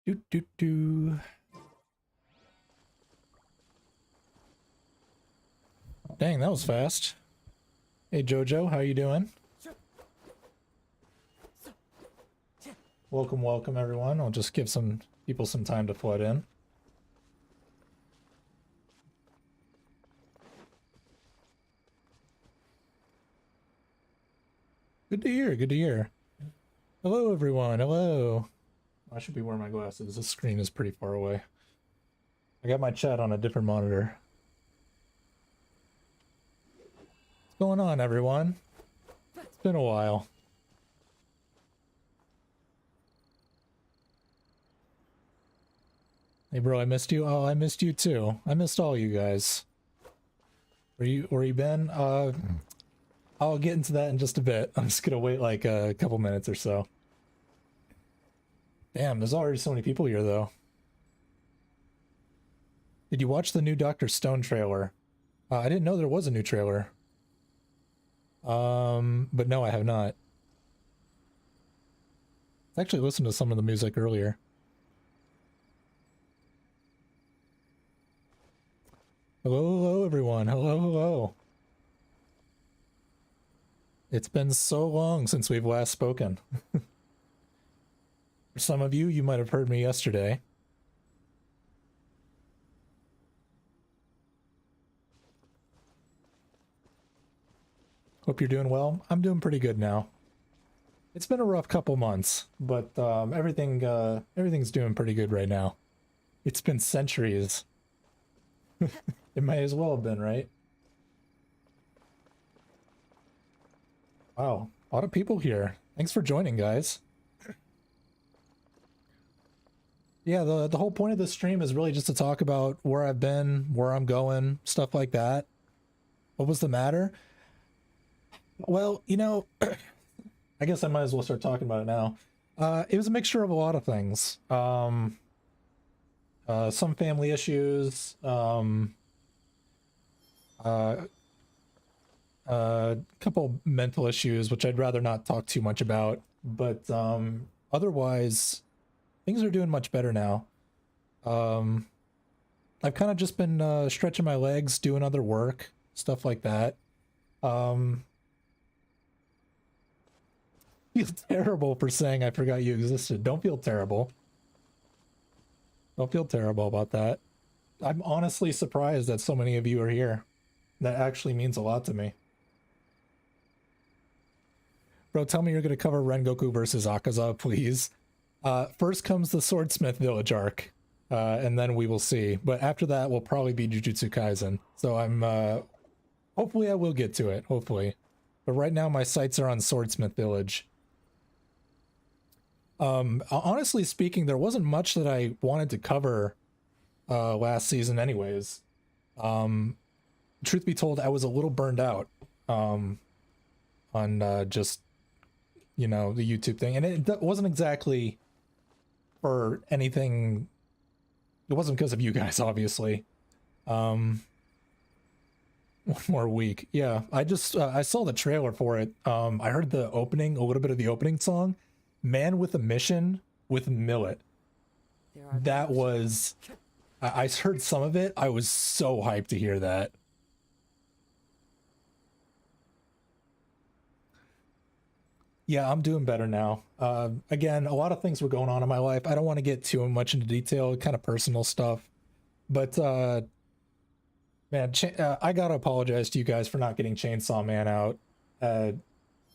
Do do do. Dang, that was fast. Hey Jojo, how you doing? Welcome, welcome everyone. I'll just give some people some time to flood in. Good to hear, good to hear. Hello everyone, hello. I should be wearing my glasses. This screen is pretty far away. I got my chat on a different monitor. What's going on, everyone? It's been a while. Hey bro, I missed you. Oh, I missed you too. I missed all you guys. Where you been? I'll get into that in just a bit. I'm just gonna wait like a couple minutes or so. Damn, there's already so many people here though. Did you watch the new Dr. Stone trailer? I didn't know there was a new trailer. But no, I have not. I actually listened to some of the music earlier. Hello, hello, everyone. Hello, hello. It's been so long since we've last spoken. For some of you, you might have heard me yesterday. Hope you're doing well. I'm doing pretty good now. It's been a rough couple months, but everything's doing pretty good right now. It's been centuries. It might as well have been, right? Wow, a lot of people here. Thanks for joining, guys. Yeah, the whole point of this stream is really just to talk about where I've been, where I'm going, stuff like that. What was the matter? Well, you know, I guess I might as well start talking about it now. It was a mixture of a lot of things. Some family issues, couple mental issues, which I'd rather not talk too much about, but otherwise, things are doing much better now. I've kind of just been stretching my legs, doing other work, stuff like that. Feel terrible for saying I forgot you existed. Don't feel terrible. Don't feel terrible about that. I'm honestly surprised that so many of you are here. That actually means a lot to me. Bro, tell me you're going to cover Rengoku versus Akaza, please. First comes the Swordsmith Village arc, and then we will see. But after that will probably be Jujutsu Kaisen. So I'm, hopefully I will get to it, hopefully. But right now my sights are on Swordsmith Village. Honestly speaking, there wasn't much that I wanted to cover last season anyways. Truth be told, I was a little burned out on just, you know, the YouTube thing. And it wasn't exactly for anything. It wasn't because of you guys, obviously. One more week. Yeah, I just, I saw the trailer for it. I heard the opening, a little bit of the opening song. Man with a Mission with Millet. That was, I heard some of it. I was so hyped to hear that. Yeah, I'm doing better now. Again, a lot of things were going on in my life. I don't want to get too much into detail, kind of personal stuff. But, man, I gotta apologize to you guys for not getting Chainsaw Man out.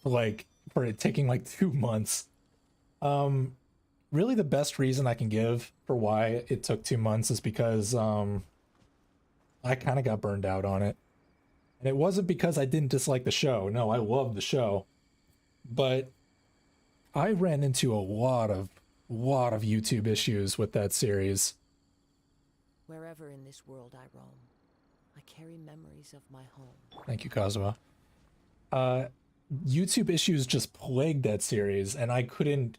Like, for it taking like 2 months. Really the best reason I can give for why it took 2 months is because, I kind of got burned out on it. And it wasn't because I didn't dislike the show. No, I loved the show. But I ran into a lot of YouTube issues with that series. Wherever in this world I roam, I carry memories of my home. Thank you, Kazuha. YouTube issues just plagued that series, and I couldn't,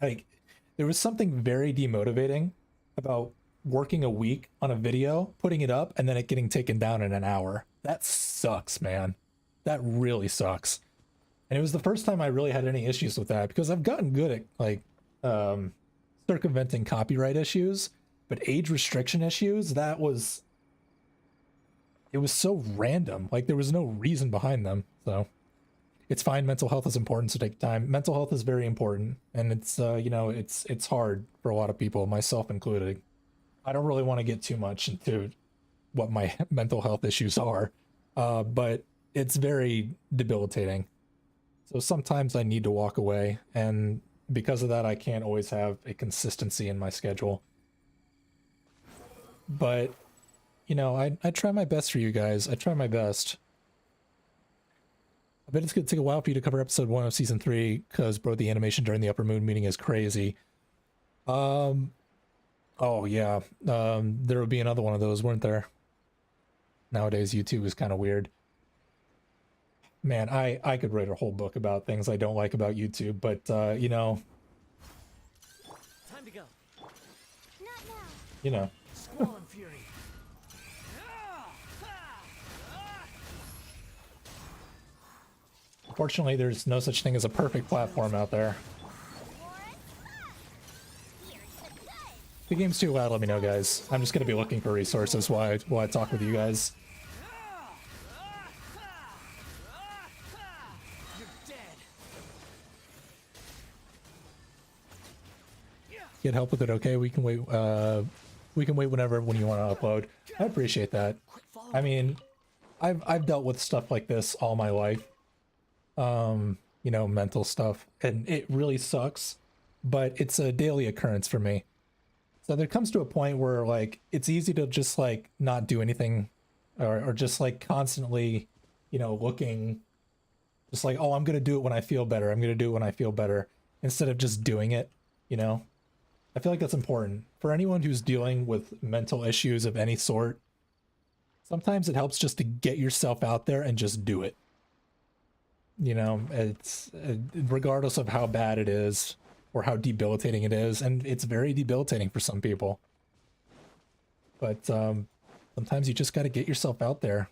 like, there was something very demotivating about working a week on a video, putting it up, and then it getting taken down in an hour. That sucks, man. That really sucks. And it was the first time I really had any issues with that, because I've gotten good at, like, circumventing copyright issues, but age restriction issues, it was so random. Like there was no reason behind them. So it's fine. Mental health is important, so take time. Mental health is very important, and it's you know, it's hard for a lot of people, myself included. I don't really want to get too much into what my mental health issues are, but it's very debilitating. So sometimes I need to walk away, and because of that, I can't always have a consistency in my schedule. But, you know, I try my best for you guys. I try my best. I bet it's going to take a while for you to cover episode 1 of season 3, because, bro, the animation during the Upper Moon meeting is crazy. Oh, yeah. There would be another one of those, wouldn't there? Nowadays, YouTube is kind of weird. Man, I could write a whole book about things I don't like about YouTube, but, you know... Time to go. Not now. You know. Squall and fury. Unfortunately, there's no such thing as a perfect platform out there. If the game's too loud, let me know, guys. I'm just gonna be looking for resources while I talk with you guys. You're dead. Get help with it, okay? We can wait. We can wait when you want to upload. I appreciate that. I mean, I've dealt with stuff like this all my life. You know, mental stuff, and it really sucks, but it's a daily occurrence for me. So there comes to a point where, like, it's easy to just, like, not do anything, or just, like, constantly, you know, looking, just like, oh, I'm gonna do it when I feel better, I'm gonna do it when I feel better, instead of just doing it, you know? I feel like that's important. For anyone who's dealing with mental issues of any sort, sometimes it helps just to get yourself out there and just do it. You know, it's regardless of how bad it is or how debilitating it is, and it's very debilitating for some people. But sometimes you just got to get yourself out there.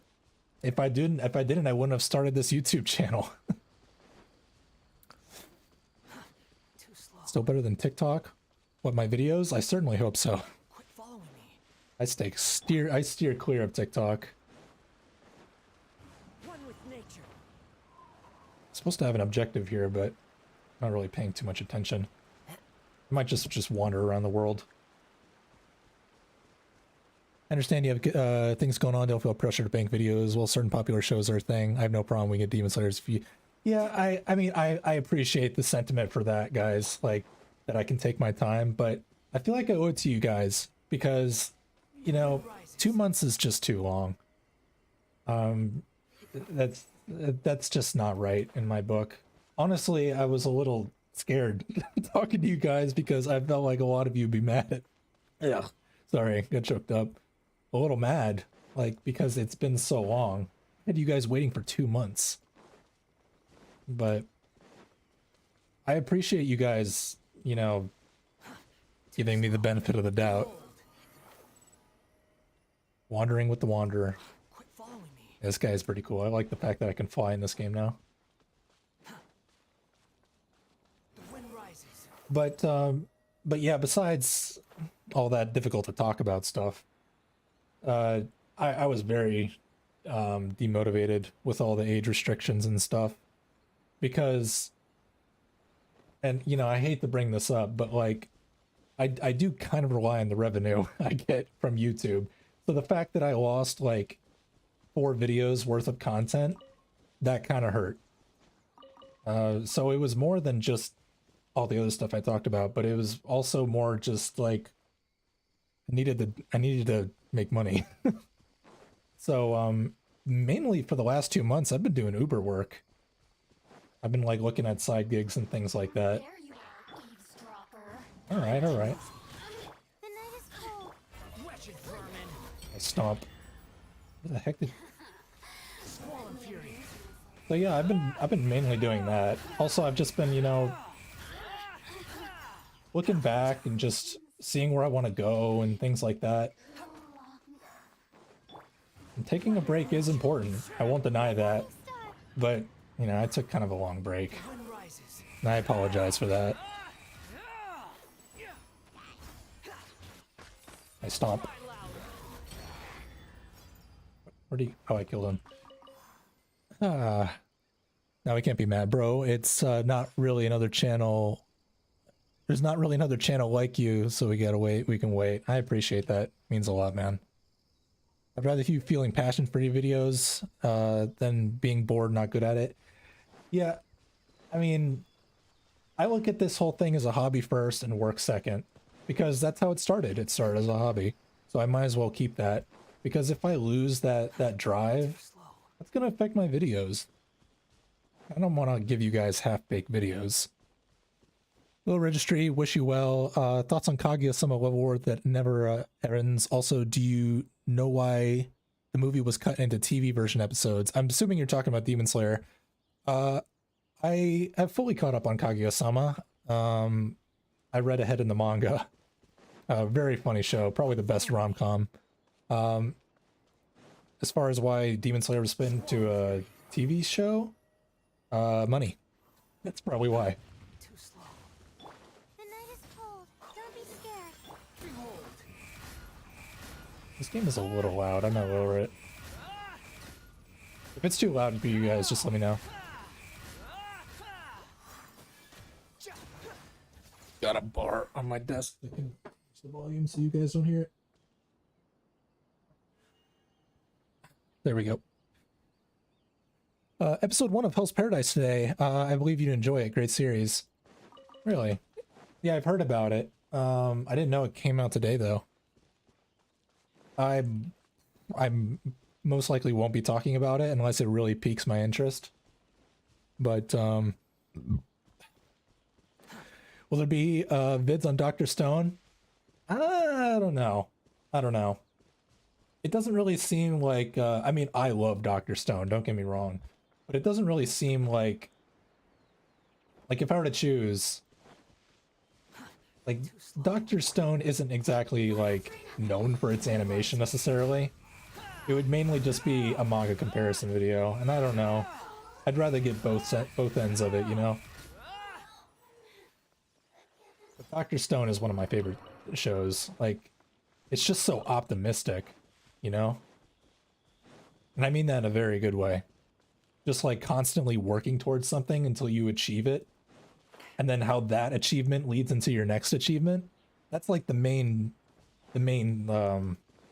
If I didn't, I wouldn't have started this YouTube channel. Too slow. Still better than TikTok? What, my videos? I certainly hope so. Quit following me. I steer clear of TikTok. One with nature. Supposed to have an objective here, but not really paying too much attention. I might just wander around the world. I understand you have things going on. Don't feel pressure to bank videos. Well, certain popular shows are a thing. I have no problem. We get Demon Slayers. Yeah, I mean, I appreciate the sentiment for that, guys. Like, that I can take my time, but I feel like I owe it to you guys because, you know, 2 months is just too long. That's just not right in my book. Honestly, I was a little scared talking to you guys because I felt like a lot of you would be mad. Yeah, sorry, got choked up. A little mad, like, because it's been so long. I had you guys waiting for 2 months. But I appreciate you guys, you know, giving me the benefit of the doubt. Wandering with the Wanderer. Quit following me. This guy is pretty cool. I like the fact that I can fly in this game now. The wind rises. But yeah, besides all that difficult to talk about stuff, I was very demotivated with all the age restrictions and stuff because, and you know, I hate to bring this up, but like, I do kind of rely on the revenue I get from YouTube. So the fact that I lost like 4 videos worth of content, that kind of hurt. So it was more than just all the other stuff I talked about, but it was also more just like I needed to make money. So mainly for the last 2 months I've been doing Uber work. I've been like looking at side gigs and things like that. There you are, eavesdropper. All right. The night is cold. Wretched vermin. I stomp. What the heck did... Squall and fury. So yeah, I've been mainly doing that. Also, I've just been, you know, looking back and just seeing where I want to go and things like that. And taking a break is important. I won't deny that. But, you know, I took kind of a long break. Wind rises. And I apologize for that. stomp. Where'd he? Oh, I killed him. Now we can't be mad, bro. It's not really another channel. There's not really another channel like you, so we gotta wait. We can wait. I appreciate that. Means a lot, man. I'd rather you feeling passion for your videos than being bored, not good at it. Yeah, I mean, I look at this whole thing as a hobby first and work second, because that's how it started. It started as a hobby, so I might as well keep that. Because if I lose that drive, that's gonna affect my videos. I don't want to give you guys half-baked videos. Little Registry, wish you well. Thoughts on Kaguya-sama Level War that never ends. Also, do you know why the movie was cut into TV version episodes? I'm assuming you're talking about Demon Slayer. I have fully caught up on Kaguya-sama. I read ahead in the manga. Very funny show, probably the best rom-com. As far as why Demon Slayer was split into a TV show, money. That's probably why. Too slow. The night is cold. Don't be scared. Behold. This game is a little loud. I might lower it. If it's too loud for you guys, just let me know. Got a bar on my desk that can reduce the volume so you guys don't hear it. There we go. Episode 1 of Hell's Paradise today. I believe you'd enjoy it. Great series. Really? Yeah, I've heard about it. I didn't know it came out today, though. I most likely won't be talking about it unless it really piques my interest. But, will there be vids on Dr. Stone? I don't know. I don't know. It doesn't really seem like, I mean, I love Dr. Stone, don't get me wrong. But it doesn't really seem like if I were to choose, like, Dr. Stone isn't exactly, like, known for its animation necessarily. It would mainly just be a manga comparison video, and I don't know. I'd rather get both ends of it, you know? But Dr. Stone is one of my favorite shows. Like, it's just so optimistic, you know? And I mean that in a very good way. Just like constantly working towards something until you achieve it. And then how that achievement leads into your next achievement. That's like the main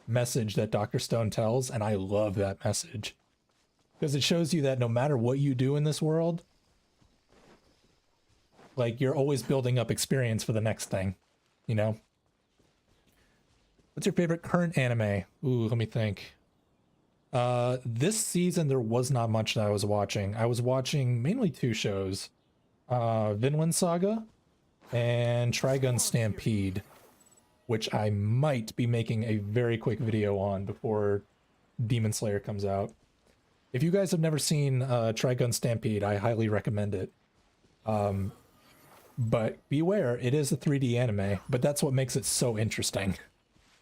message that Dr. Stone tells, and I love that message. Because it shows you that no matter what you do in this world, like, you're always building up experience for the next thing, you know? What's your favorite current anime? Ooh, let me think. This season there was not much that I was watching. I was watching mainly 2 shows. Vinland Saga and Trigun Stampede, which I might be making a very quick video on before Demon Slayer comes out. If you guys have never seen Trigun Stampede, I highly recommend it. But beware, it is a 3D anime, but that's what makes it so interesting.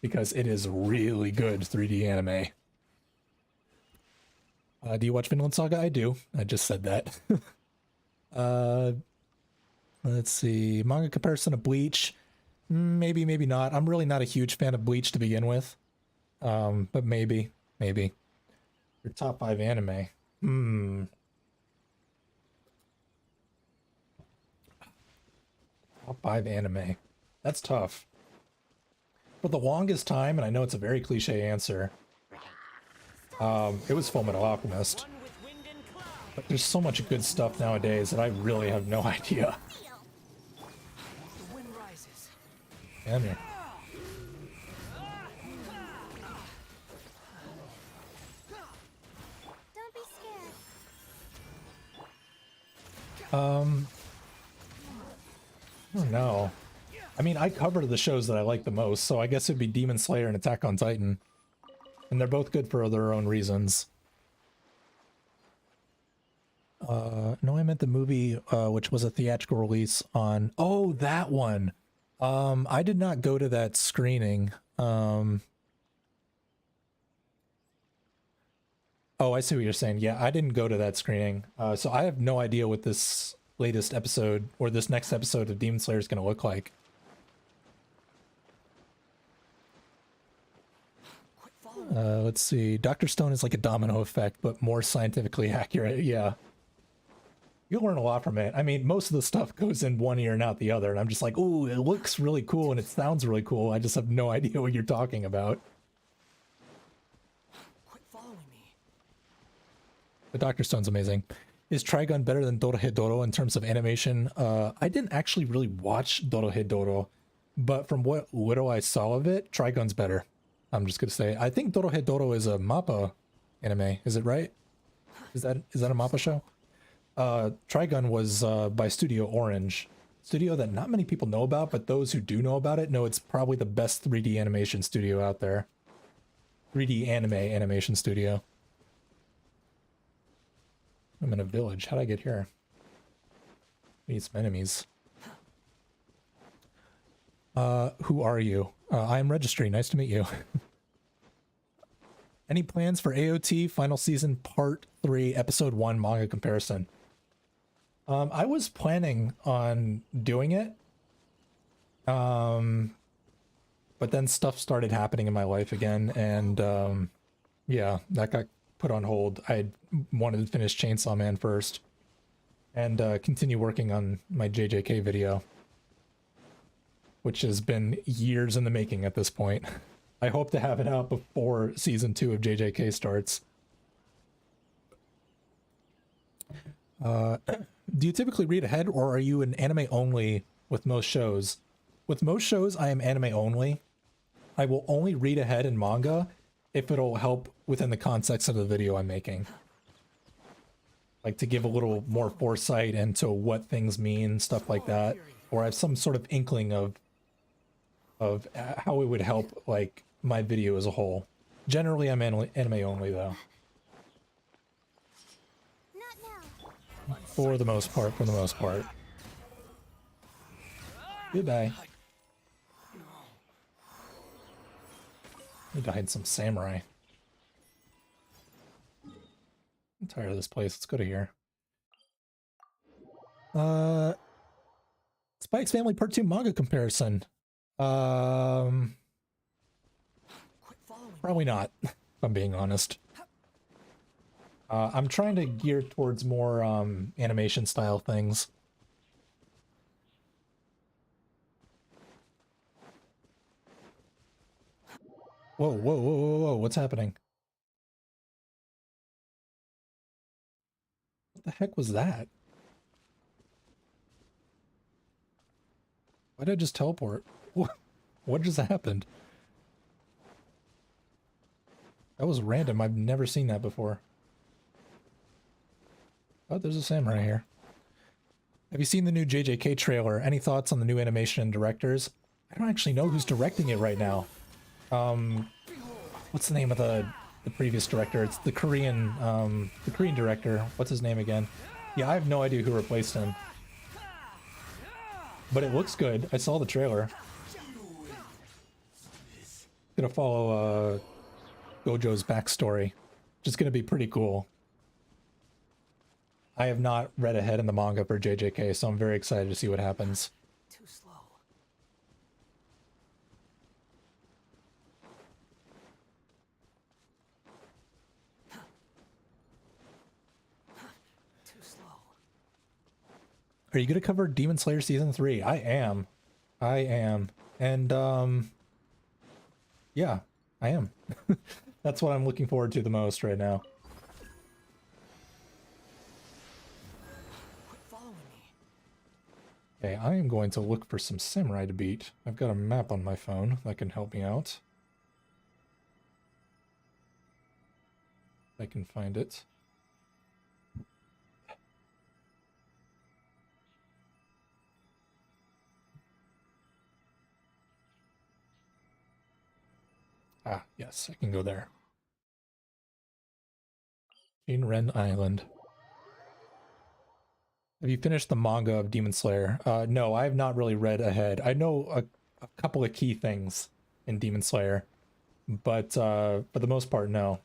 Because it is really good 3D anime. Do you watch Vinland Saga? I do. I just said that. Let's see. Manga comparison of Bleach. Maybe, maybe not. I'm really not a huge fan of Bleach to begin with. But maybe. Your top 5 anime. Top 5 anime. That's tough. For the longest time, and I know it's a very cliche answer, it was Fullmetal Alchemist. But there's so much good stuff nowadays that I really have no idea. The wind rises. Damn you. Don't be scared. I don't know. I mean, I cover the shows that I like the most, so I guess it'd be Demon Slayer and Attack on Titan. And they're both good for their own reasons. No, I meant the movie, which was a theatrical release on... Oh, that one! I did not go to that screening. Oh, I see what you're saying. Yeah, I didn't go to that screening. So I have no idea what this latest episode, or this next episode of Demon Slayer is going to look like. Let's see. Dr. Stone is like a domino effect, but more scientifically accurate. Yeah. You'll learn a lot from it. I mean, most of the stuff goes in one ear and out the other, and I'm just like, ooh, it looks really cool and it sounds really cool. I just have no idea what you're talking about. Quit following me. The Dr. Stone's amazing. Is Trigun better than Dorohedoro in terms of animation? I didn't actually really watch Dorohedoro, but from what little I saw of it, Trigun's better. I'm just gonna say. I think Dorohedoro is a MAPPA anime. Is it right? Is that a MAPPA show? Trigun was by Studio Orange. Studio that not many people know about, but those who do know about it know it's probably the best 3D animation studio out there. 3D anime animation studio. I'm in a village. How'd I get here? Need some enemies. Who are you? I'm Registry. Nice to meet you. Any plans for AOT Final Season Part 3 Episode 1 manga comparison? I was planning on doing it. But then stuff started happening in my life again, and yeah, that got put on hold. I wanted to finish Chainsaw Man first and continue working on my JJK video, which has been years in the making at this point. I hope to have it out before season 2 of JJK starts. Do you typically read ahead, or are you an anime only with most shows? With most shows, I am anime only. I will only read ahead in manga if it'll help within the context of the video I'm making. Like to give a little more foresight into what things mean, stuff like that. Or I have some sort of inkling of how it would help like my video as a whole. Generally, I'm anime only though. For the most part, Goodbye. Need to hide some samurai. I'm tired of this place. Let's go to here. Spike's Family Part 2 manga comparison. Probably not, if I'm being honest. I'm trying to gear towards more animation style things. Whoa, whoa, whoa, whoa, whoa, what's happening? What the heck was that? Why did I just teleport? What just happened? That was random. I've never seen that before. Oh, there's a samurai here. Have you seen the new JJK trailer? Any thoughts on the new animation and directors? I don't actually know who's directing it right now. What's the name of the previous director? It's the Korean director. What's his name again? Yeah, I have no idea who replaced him. But it looks good. I saw the trailer. Gonna follow Gojo's backstory. Just gonna be pretty cool. I have not read ahead in the manga for JJK, so I'm very excited to see what happens. Too slow. Too slow. Are you gonna cover Demon Slayer Season 3? I am. And, yeah, I am. That's what I'm looking forward to the most right now. Quit following me. Okay, I am going to look for some samurai to beat. I've got a map on my phone that can help me out. If I can find it. Ah, yes, I can go there. Shinren Island. Have you finished the manga of Demon Slayer? No, I have not really read ahead. I know a couple of key things in Demon Slayer, but for the most part, no.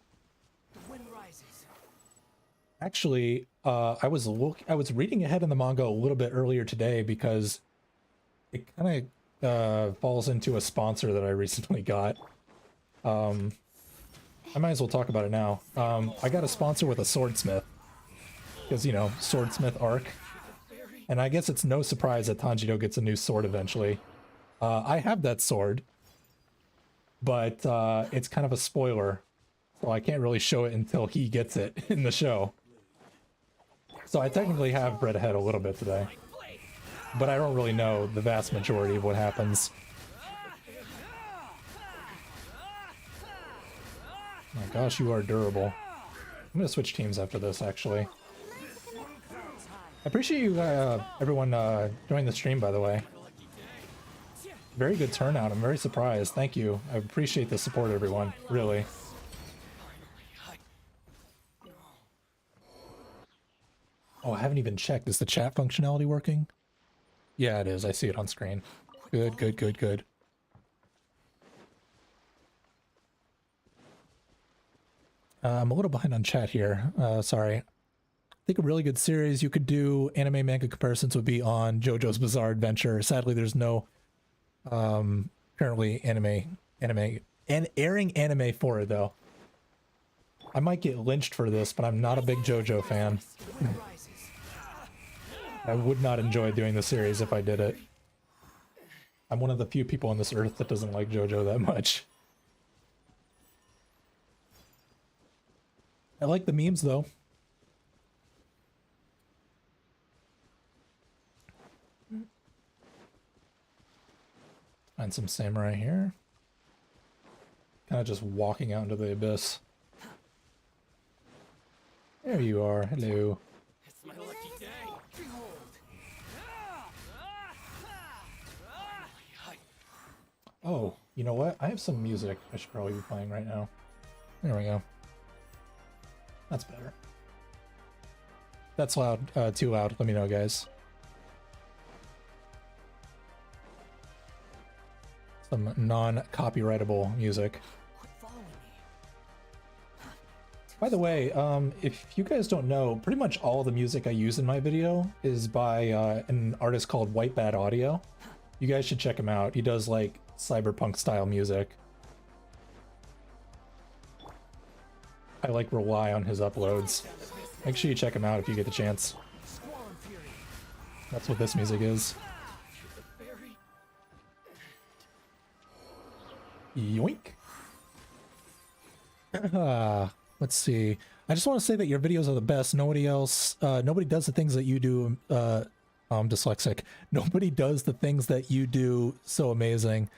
The wind rises. Actually, I was reading ahead in the manga a little bit earlier today because it kind of falls into a sponsor that I recently got. I might as well talk about it now. I got a sponsor with a swordsmith. Because, you know, swordsmith arc. And I guess it's no surprise that Tanjiro gets a new sword eventually. I have that sword. But it's kind of a spoiler. So I can't really show it until he gets it in the show. So I technically have read ahead a little bit today. But I don't really know the vast majority of what happens. My gosh, you are durable. I'm gonna switch teams after this, actually. I appreciate you, everyone, joining the stream, by the way. Very good turnout. I'm very surprised. Thank you. I appreciate the support, everyone. Really. Oh, I haven't even checked. Is the chat functionality working? Yeah, it is. I see it on screen. Good, good, good, good. I'm a little behind on chat here. Sorry. I think a really good series you could do anime manga comparisons would be on JoJo's Bizarre Adventure. Sadly, there's no currently airing anime for it though. I might get lynched for this, but I'm not a big JoJo fan. I would not enjoy doing the series if I did it. I'm one of the few people on this earth that doesn't like JoJo that much. I like the memes though. Find some samurai here. Kind of just walking out into the abyss. There you are. Hello. It's my lucky day. Behold. Oh, you know what? I have some music I should probably be playing right now. There we go. That's better. That's loud. Too loud. Let me know, guys. Some non-copyrightable music. Quit following me. By the way, if you guys don't know, pretty much all the music I use in my video is by an artist called White Bad Audio. You guys should check him out. He does like cyberpunk style music. I like rely on his uploads. Make sure you check him out if you get the chance. That's what this music is. Yoink. Let's see. I just want to say that your videos are the best. Nobody else, nobody does the things that you do. I'm dyslexic. Nobody does the things that you do so amazing.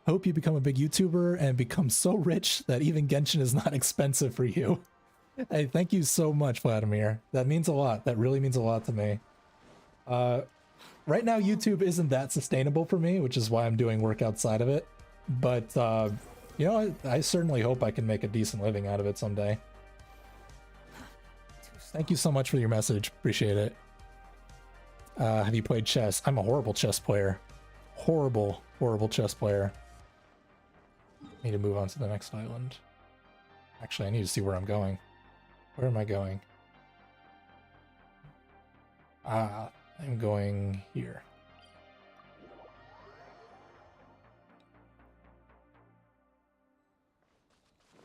Hope you become a big YouTuber and become so rich that even Genshin is not expensive for you. Hey, thank you so much, Vladimir. That means a lot. That really means a lot to me. Right now, YouTube isn't that sustainable for me, which is why I'm doing work outside of it. But, you know, I certainly hope I can make a decent living out of it someday. Thank you so much for your message. Appreciate it. Have you played chess? I'm a horrible chess player. Horrible, horrible chess player. Need to move on to the next island. Actually, I need to see where I'm going. Where am I going? I'm going here.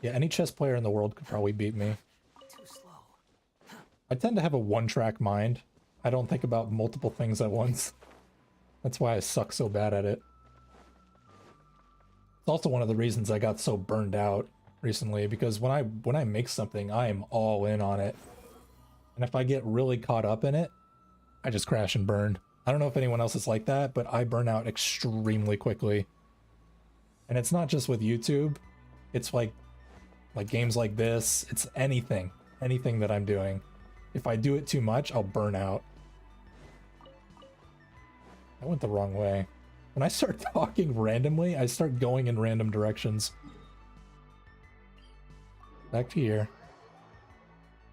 Yeah, any chess player in the world could probably beat me. Too slow. I tend to have a one-track mind. I don't think about multiple things at once. That's why I suck so bad at it. It's also one of the reasons I got so burned out recently, because when I make something, I am all in on it. And if I get really caught up in it, I just crash and burn. I don't know if anyone else is like that, but I burn out extremely quickly. And it's not just with YouTube. It's like games like this. It's anything that I'm doing. If I do it too much, I'll burn out. I went the wrong way. When I start talking randomly, I start going in random directions. Back to here.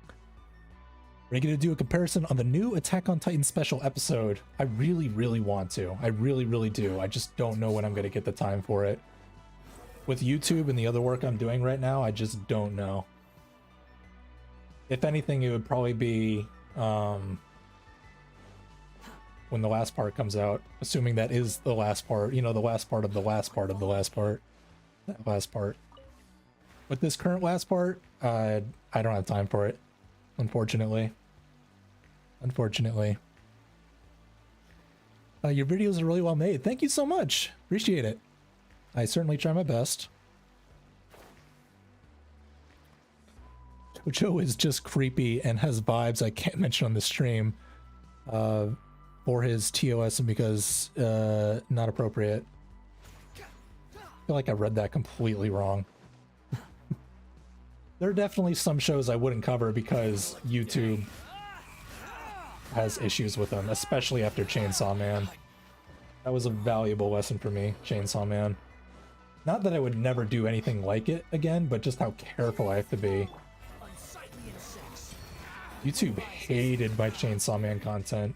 Are you going to do a comparison on the new Attack on Titan special episode? I really, really want to. I really, really do. I just don't know when I'm going to get the time for it. With YouTube and the other work I'm doing right now, I just don't know. If anything, it would probably be when the last part comes out, assuming that is the last part, you know, the last part of the last part of the last part. That last part. With this current last part, I don't have time for it, unfortunately. Unfortunately. Your videos are really well made. Thank you so much. Appreciate it. I certainly try my best. Jojo is just creepy and has vibes I can't mention on the stream for his TOS and because not appropriate. I feel like I read that completely wrong. There are definitely some shows I wouldn't cover because YouTube has issues with them, especially after Chainsaw Man. That was a valuable lesson for me, Chainsaw Man. Not that I would never do anything like it again, but just how careful I have to be. YouTube hated my Chainsaw Man content.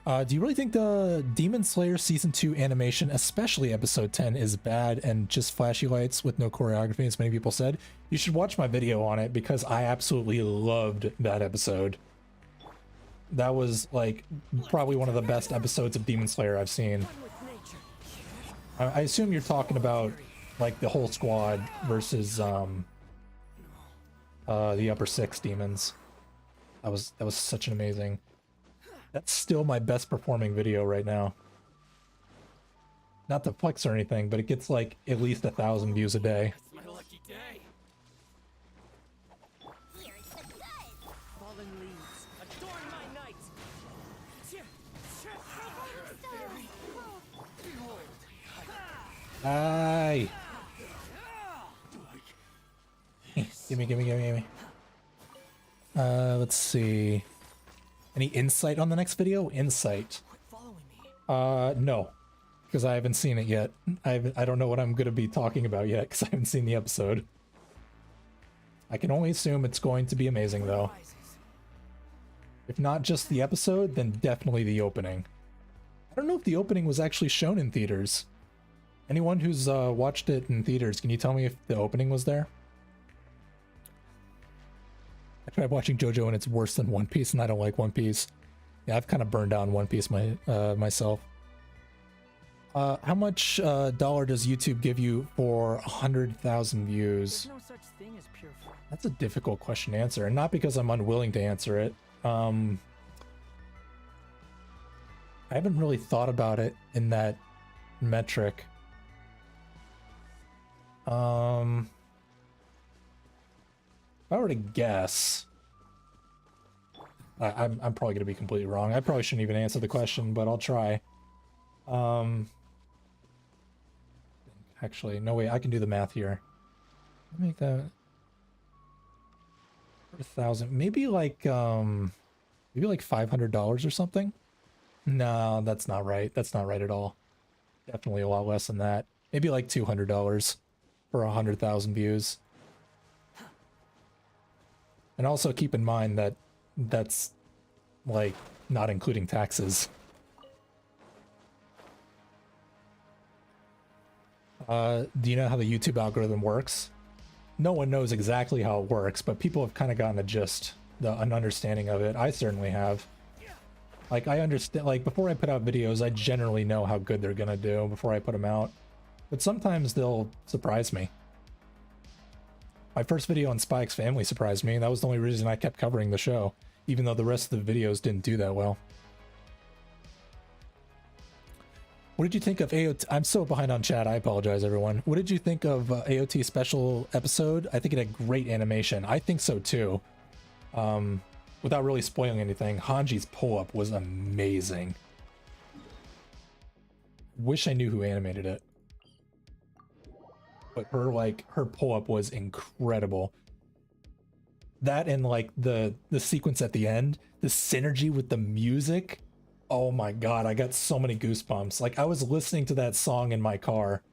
Do you really think the Demon Slayer Season 2 animation, especially Episode 10, is bad and just flashy lights with no choreography, as many people said? You should watch my video on it because I absolutely loved that episode. That was, like, probably one of the best episodes of Demon Slayer I've seen. I assume you're talking about, like, the whole squad versus, the upper six demons. That was such an amazing... That's still my best performing video right now. Not to flex or anything, but it gets like at least 1,000 views a day. It's my lucky day. Here's the good. Fallen leaves, adorn my night. Behold. Aye. Gimme. Let's see. Any insight on the next video? Insight. Quit following me. No. Because I haven't seen it yet. I don't know what I'm going to be talking about yet, because I haven't seen the episode. I can only assume it's going to be amazing, though. If not just the episode, then definitely the opening. I don't know if the opening was actually shown in theaters. Anyone who's watched it in theaters, can you tell me if the opening was there? I tried watching JoJo and it's worse than One Piece, and I don't like One Piece. Yeah, I've kind of burned down One Piece myself. How much dollar does YouTube give you for 100,000 views? There's no such thing as pure fun. That's a difficult question to answer, and not because I'm unwilling to answer it. I haven't really thought about it in that metric. If I were to guess, I'm probably going to be completely wrong. I probably shouldn't even answer the question, but I'll try. Actually, no way. I can do the math here. Make that 1,000. Maybe like $500 or something. No, that's not right. That's not right at all. Definitely a lot less than that. Maybe like $200 for 100,000 views. And also keep in mind that that's like not including taxes. Do you know how the YouTube algorithm works? No one knows exactly how it works, but people have kind of gotten a gist, an understanding of it. I certainly have. Like, I understand, like, before I put out videos, I generally know how good they're gonna do before I put them out. But sometimes they'll surprise me. My first video on Spike's family surprised me, and that was the only reason I kept covering the show, even though the rest of the videos didn't do that well. What did you think of AOT? I'm so behind on chat, I apologize, everyone. What did you think of AOT special episode? I think it had great animation. I think so, too. Without really spoiling anything, Hanji's pull-up was amazing. Wish I knew who animated it. But her pull-up was incredible. That and like the sequence at the end, the synergy with the music. Oh my god, I got so many goosebumps. Like, I was listening to that song in my car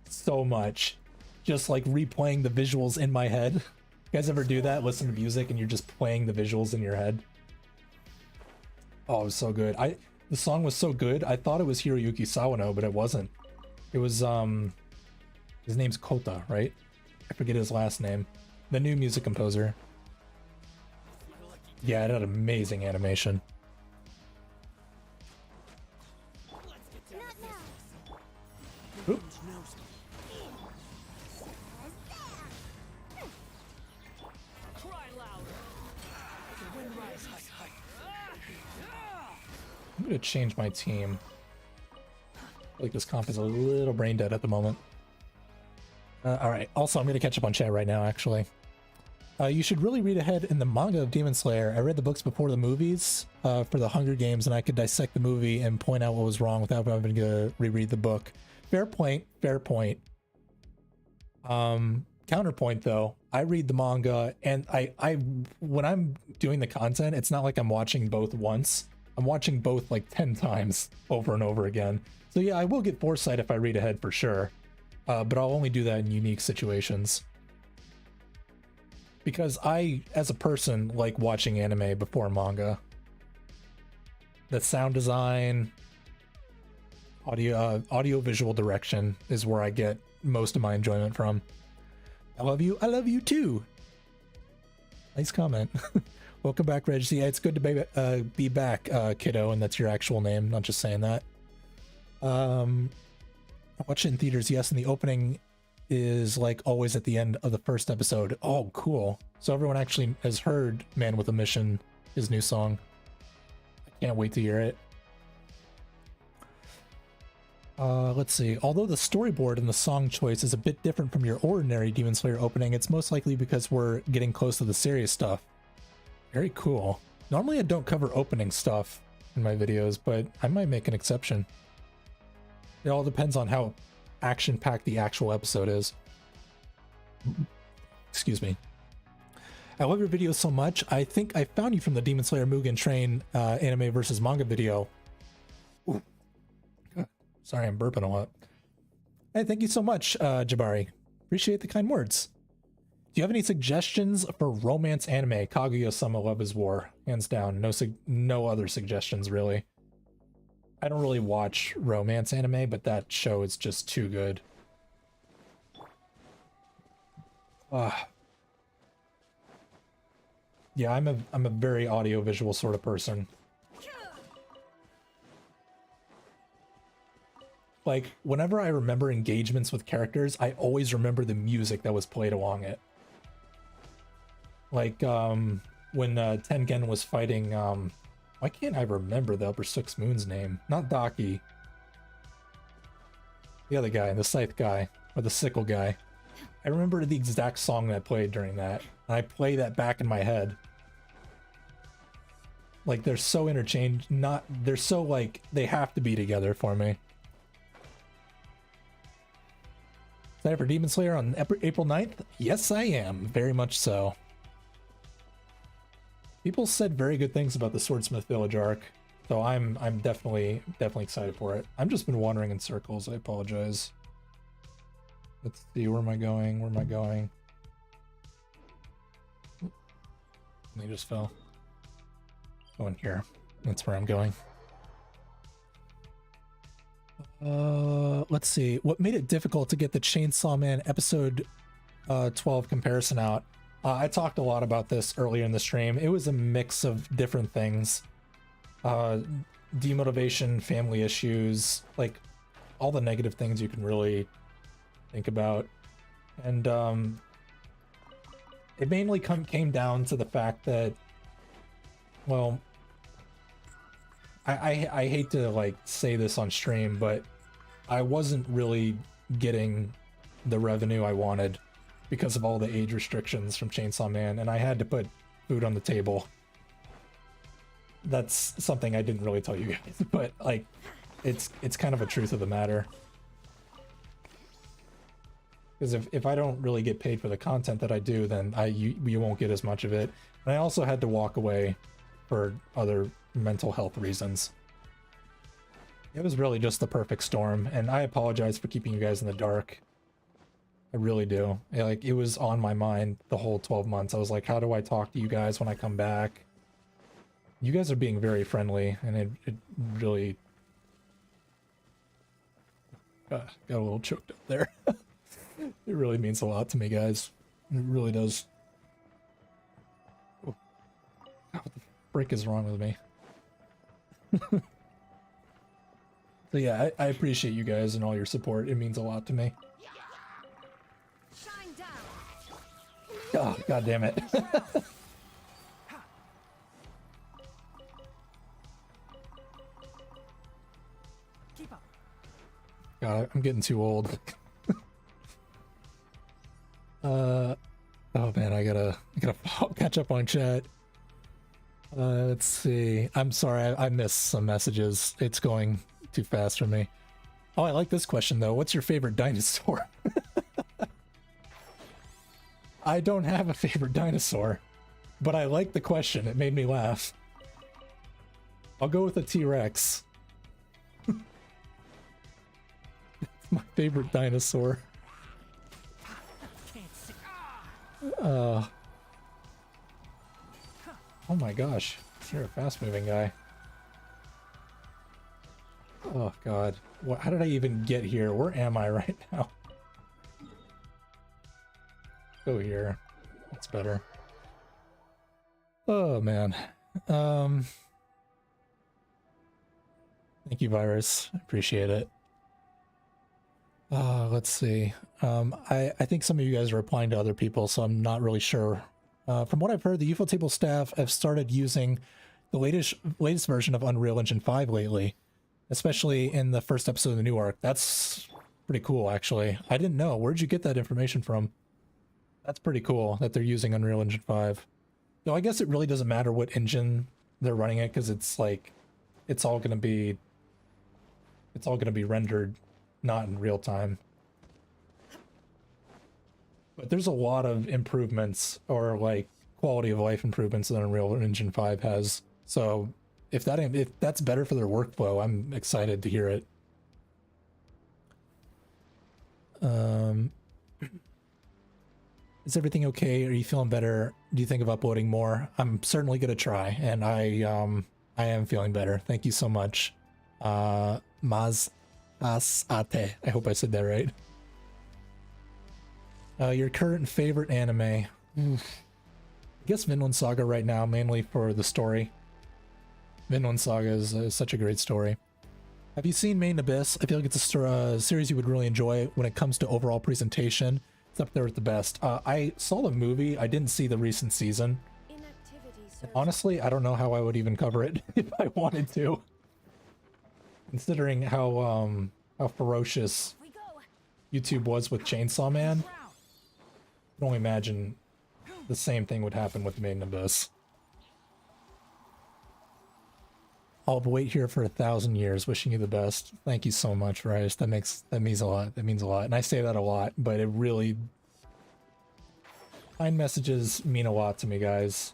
so much. Just like replaying the visuals in my head. You guys ever do that? Listen to music and you're just playing the visuals in your head? Oh, it was so good. The song was so good, I thought it was Hiroyuki Sawano, but it wasn't. It was, his name's Kota, right? I forget his last name. The new music composer. Yeah, it had amazing animation. Not now. I'm gonna change my team. I feel like this comp is a little brain dead at the moment. Alright, also I'm gonna catch up on chat right now, actually. You should really read ahead in the manga of Demon Slayer. I read the books before the movies for the Hunger Games, and I could dissect the movie and point out what was wrong without having to reread the book. Fair point, fair point. Counterpoint though, I read the manga, and I when I'm doing the content, it's not like I'm watching both once. I'm watching both like 10 times over and over again. So yeah, I will get foresight if I read ahead for sure, but I'll only do that in unique situations. Because I, as a person, like watching anime before manga. The sound design, audio visual direction is where I get most of my enjoyment from. I love you too. Nice comment. Welcome back, Registry. Yeah, it's good to be back, kiddo, and that's your actual name, not just saying that. Watch it in theaters, yes, and the opening is like always at the end of the first episode. Oh, cool. So everyone actually has heard Man with a Mission, his new song. I can't wait to hear it. Let's see. Although the storyboard and the song choice is a bit different from your ordinary Demon Slayer opening, it's most likely because we're getting close to the serious stuff. Very cool. Normally I don't cover opening stuff in my videos, but I might make an exception. It all depends on how action-packed the actual episode is. Excuse me. I love your videos so much. I think I found you from the Demon Slayer Mugen Train anime versus manga video. Ooh. God, sorry, I'm burping a lot. Hey, thank you so much, Jabari. Appreciate the kind words. Do you have any suggestions for romance anime? Kaguya-sama Love is War. Hands down. No other suggestions, really. I don't really watch romance anime, but that show is just too good. Yeah, I'm a very audio-visual sort of person. Like, whenever I remember engagements with characters, I always remember the music that was played along it. Like, when Tengen was fighting, why can't I remember the Upper Six Moon's name? Not Daki. The other guy, the scythe guy, or the sickle guy. I remember the exact song that played during that, and I play that back in my head. Like, they're so interchanged, they're so, like, they have to be together for me. Excited for Demon Slayer on April 9th? Yes, I am. Very much so. People said very good things about the Swordsmith Village arc, so I'm definitely excited for it. I've just been wandering in circles. I apologize. Let's see, where am I going? Where am I going? They just fell. Going here. That's where I'm going. Let's see. What made it difficult to get the Chainsaw Man episode 12 comparison out? I talked a lot about this earlier in the stream. It was a mix of different things. Demotivation, family issues, like all the negative things you can really think about. And it mainly came down to the fact that, well, I hate to like say this on stream, but I wasn't really getting the revenue I wanted because of all the age restrictions from Chainsaw Man, and I had to put food on the table. That's something I didn't really tell you guys, but like, it's kind of a truth of the matter. Because if I don't really get paid for the content that I do, then you won't get as much of it. And I also had to walk away for other mental health reasons. It was really just the perfect storm, and I apologize for keeping you guys in the dark. I really do. Like, it was on my mind the whole 12 months. I was like, how do I talk to you guys when I come back? You guys are being very friendly, and it really got a little choked up there. It really means a lot to me, guys. It really does. Oh. What the frick is wrong with me? So yeah, I appreciate you guys and all your support. It means a lot to me. Oh, God damn it. God, I'm getting too old. Oh man, I gotta catch up on chat. Let's see. I'm sorry, I missed some messages. It's going too fast for me. Oh, I like this question though. What's your favorite dinosaur? I don't have a favorite dinosaur, but I like the question. It made me laugh. I'll go with a T-Rex. It's my favorite dinosaur. Oh my gosh, you're a fast-moving guy. Oh god, how did I even get here? Where am I right now? Go here. That's better. Oh man. Thank you, Virus. Appreciate it. Let's see. I think some of you guys are replying to other people, so I'm not really sure. From what I've heard, the UFO table staff have started using the latest version of Unreal Engine 5 lately, especially in the first episode of the new arc. That's pretty cool, actually. I didn't know. Where'd you get that information from? That's pretty cool that they're using Unreal Engine 5. Though I guess it really doesn't matter what engine they're running it, because it's like, it's all gonna be rendered not in real time. But there's a lot of improvements, or like quality of life improvements that Unreal Engine 5 has. So if that's better for their workflow, I'm excited to hear it. Is everything okay? Are you feeling better? Do you think of uploading more? I'm certainly gonna try, and I am feeling better. Thank you so much. Maz Asate. I hope I said that right. Your current favorite anime? I guess Vinland Saga right now, mainly for the story. Vinland Saga is such a great story. Have you seen Main Abyss? I feel like it's a series you would really enjoy when it comes to overall presentation. It's up there with the best. I saw the movie. I didn't see the recent season. And honestly, I don't know how I would even cover it if I wanted to. Considering how ferocious YouTube was with Chainsaw Man, I can only imagine the same thing would happen with Maiden Abyss. I'll wait here for 1,000 years. Wishing you the best. Thank you so much, Rice. That means a lot. That means a lot. And I say that a lot, but it really, kind messages mean a lot to me, guys.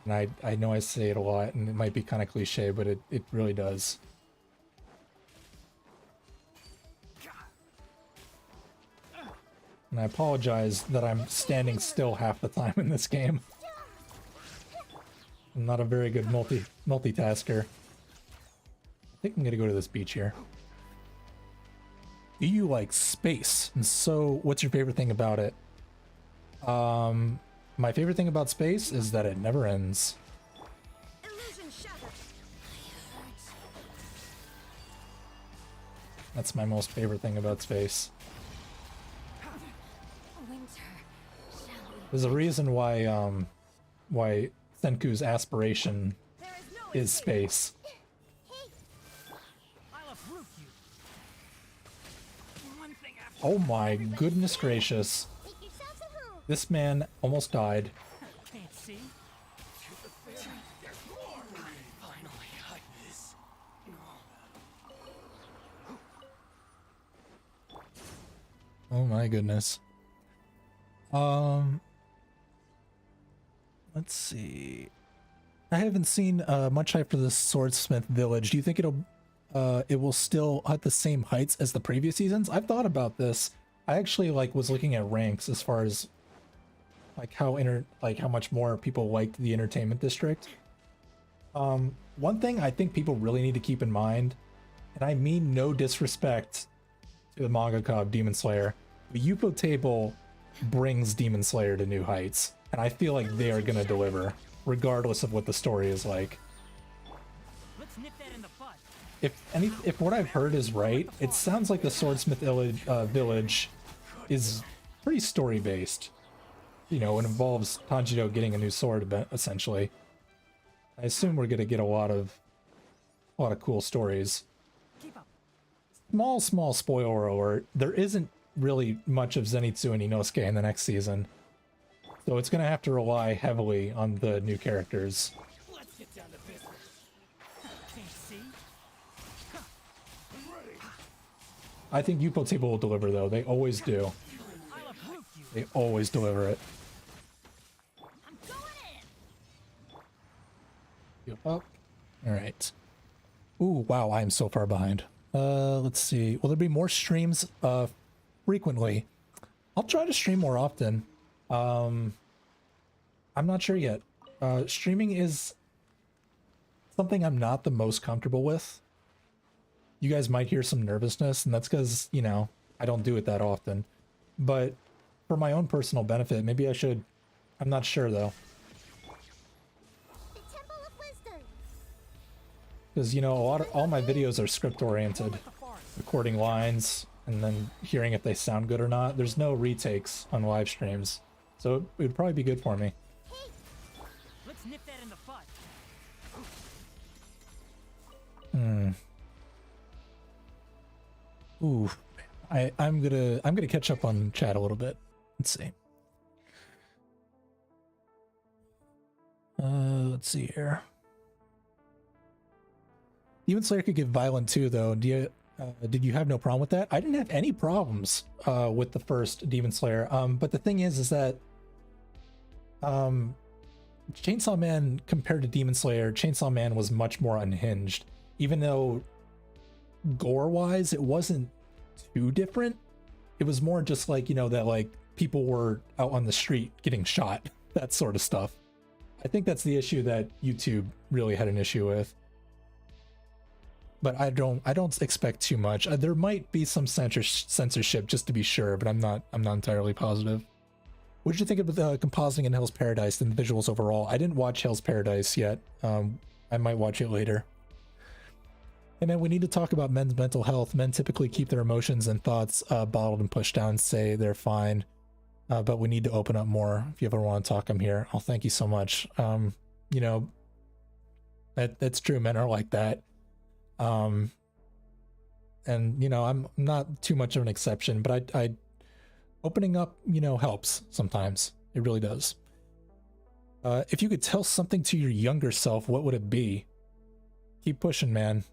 And I know I say it a lot, and it might be kind of cliche, but it really does. And I apologize that I'm standing still half the time in this game. I'm not a very good multitasker. I think I'm gonna go to this beach here. Do you like space? And so, what's your favorite thing about it? My favorite thing about space is that it never ends. That's my most favorite thing about space. There's a reason why Senku's aspiration is space. Oh my goodness gracious. This man almost died. Oh my goodness. Let's see. I haven't seen much hype for the Swordsmith Village. Do you think it will still at the same heights as the previous seasons? I've thought about this. I actually was looking at ranks as far as how much more people liked the entertainment district. One thing I think people really need to keep in mind, and I mean no disrespect to the mangaka of Demon Slayer, the UFO table brings Demon Slayer to new heights, and I feel like they are gonna deliver, regardless of what the story is like. Let's nip that in the bud. If what I've heard is right, it sounds like the Swordsmith Village is pretty story based. You know, it involves Tanjiro getting a new sword, essentially. I assume we're gonna get a lot of cool stories. Keep up. small spoiler alert, there isn't really much of Zenitsu and Inosuke in the next season. So it's going to have to rely heavily on the new characters. Let's get down to business. Can't see? I think Yupo Table will deliver, though. They always do. I'll uproot you. They always deliver it. I'm going in. You up. All right. Ooh, wow, I am so far behind. Let's see. Will there be more streams frequently? I'll try to stream more often. I'm not sure yet. Streaming is something I'm not the most comfortable with. You guys might hear some nervousness, and that's because, you know, I don't do it that often. But for my own personal benefit, maybe I should. I'm not sure, though. The Temple of Wisdom. Because, you know, all my videos are script-oriented. Recording lines, and then hearing if they sound good or not. There's no retakes on live streams. So it would probably be good for me. Let's nip that in the bud. Ooh, I'm gonna catch up on chat a little bit. Let's see. Let's see here. Demon Slayer could get violent too, though. Did you have no problem with that? I didn't have any problems with the first Demon Slayer. But the thing is that Chainsaw Man compared to Demon Slayer, Chainsaw Man was much more unhinged. Even though gore-wise, it wasn't too different. It was more just like, you know, that like people were out on the street getting shot, that sort of stuff. I think that's the issue that YouTube really had an issue with. But I don't expect too much. There might be some censorship just to be sure, but I'm not entirely positive. What did you think of the compositing in Hell's Paradise and the visuals overall? I didn't watch Hell's Paradise yet. I might watch it later. And then we need to talk about men's mental health. Men typically keep their emotions and thoughts bottled and pushed down, say they're fine. But we need to open up more. If you ever want to talk, I'm here. Oh, thank you so much. You know, that's true. Men are like that. And, you know, I'm not too much of an exception, but I opening up, you know, helps sometimes. It really does. If you could tell something to your younger self, what would it be? Keep pushing, man.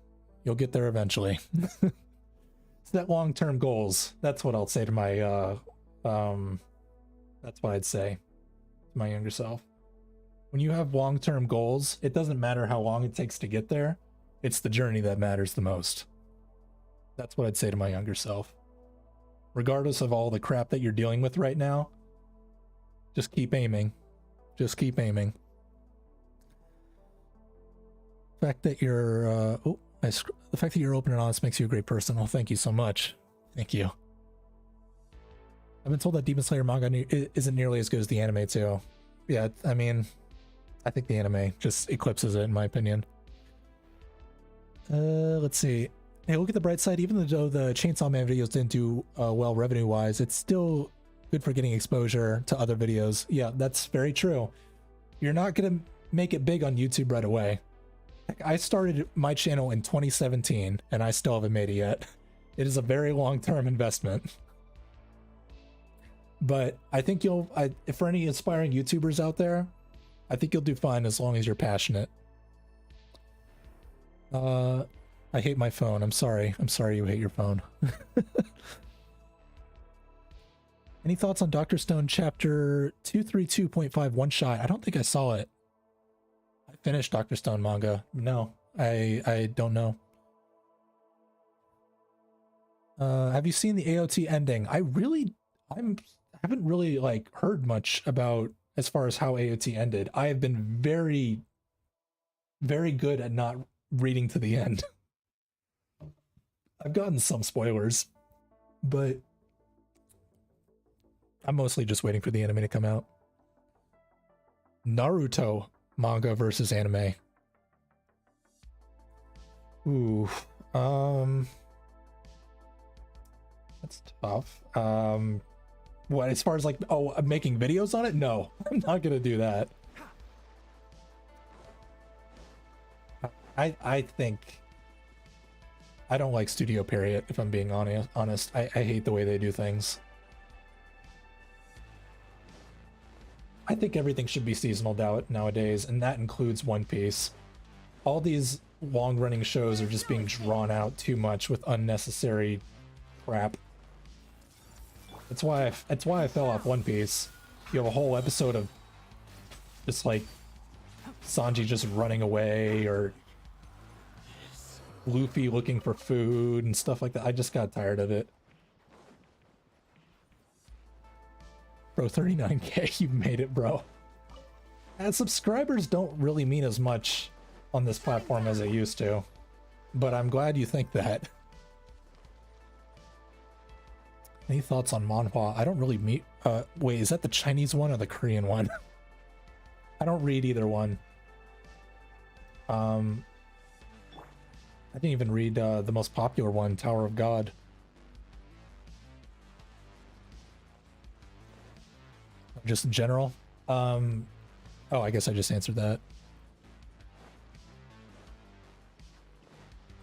You'll get there eventually. Set long-term goals. That's what I'll say to my, that's what I'd say to my younger self. When you have long-term goals, it doesn't matter how long it takes to get there. It's the journey that matters the most. That's what I'd say to my younger self. Regardless of all the crap that you're dealing with right now, just keep aiming. Just keep aiming. The fact that you're, the fact that you're open and honest makes you a great person. Oh, thank you so much. Thank you. I've been told that Demon Slayer manga isn't nearly as good as the anime too. Yeah, I mean, I think the anime just eclipses it in my opinion. Let's see. Hey, look at the bright side. Even though the Chainsaw Man videos didn't do well revenue-wise, it's still good for getting exposure to other videos. Yeah, that's very true. You're not gonna make it big on YouTube right away. Heck, I started my channel in 2017, and I still haven't made it yet. It is a very long-term investment. But I think for any aspiring YouTubers out there, I think you'll do fine as long as you're passionate. I hate my phone. I'm sorry. I'm sorry you hate your phone. Any thoughts on Dr. Stone chapter 232.5 one shot? I don't think I saw it. I finished Dr. Stone manga. No, I don't know. Have you seen the AOT ending? I haven't really like heard much about as far as how AOT ended. I have been very, very good at not reading to the end. I've gotten some spoilers, but I'm mostly just waiting for the anime to come out. Naruto manga versus anime. Ooh, that's tough. What, as far as like, I'm making videos on it? No, I'm not gonna do that. I think I don't like Studio Period, if I'm being honest. I hate the way they do things. I think everything should be seasonal nowadays, and that includes One Piece. All these long-running shows are just being drawn out too much with unnecessary crap. That's why I fell off One Piece. You have a whole episode of just like Sanji just running away, or Luffy looking for food and stuff like that. I just got tired of it. Bro, 39K, you made it, bro. And subscribers don't really mean as much on this platform as they used to, but I'm glad you think that. Any thoughts on manhwa? I don't really meet. Wait, is that the Chinese one or the Korean one? I don't read either one. I didn't even read the most popular one, Tower of God. Just in general. Oh, I guess I just answered that.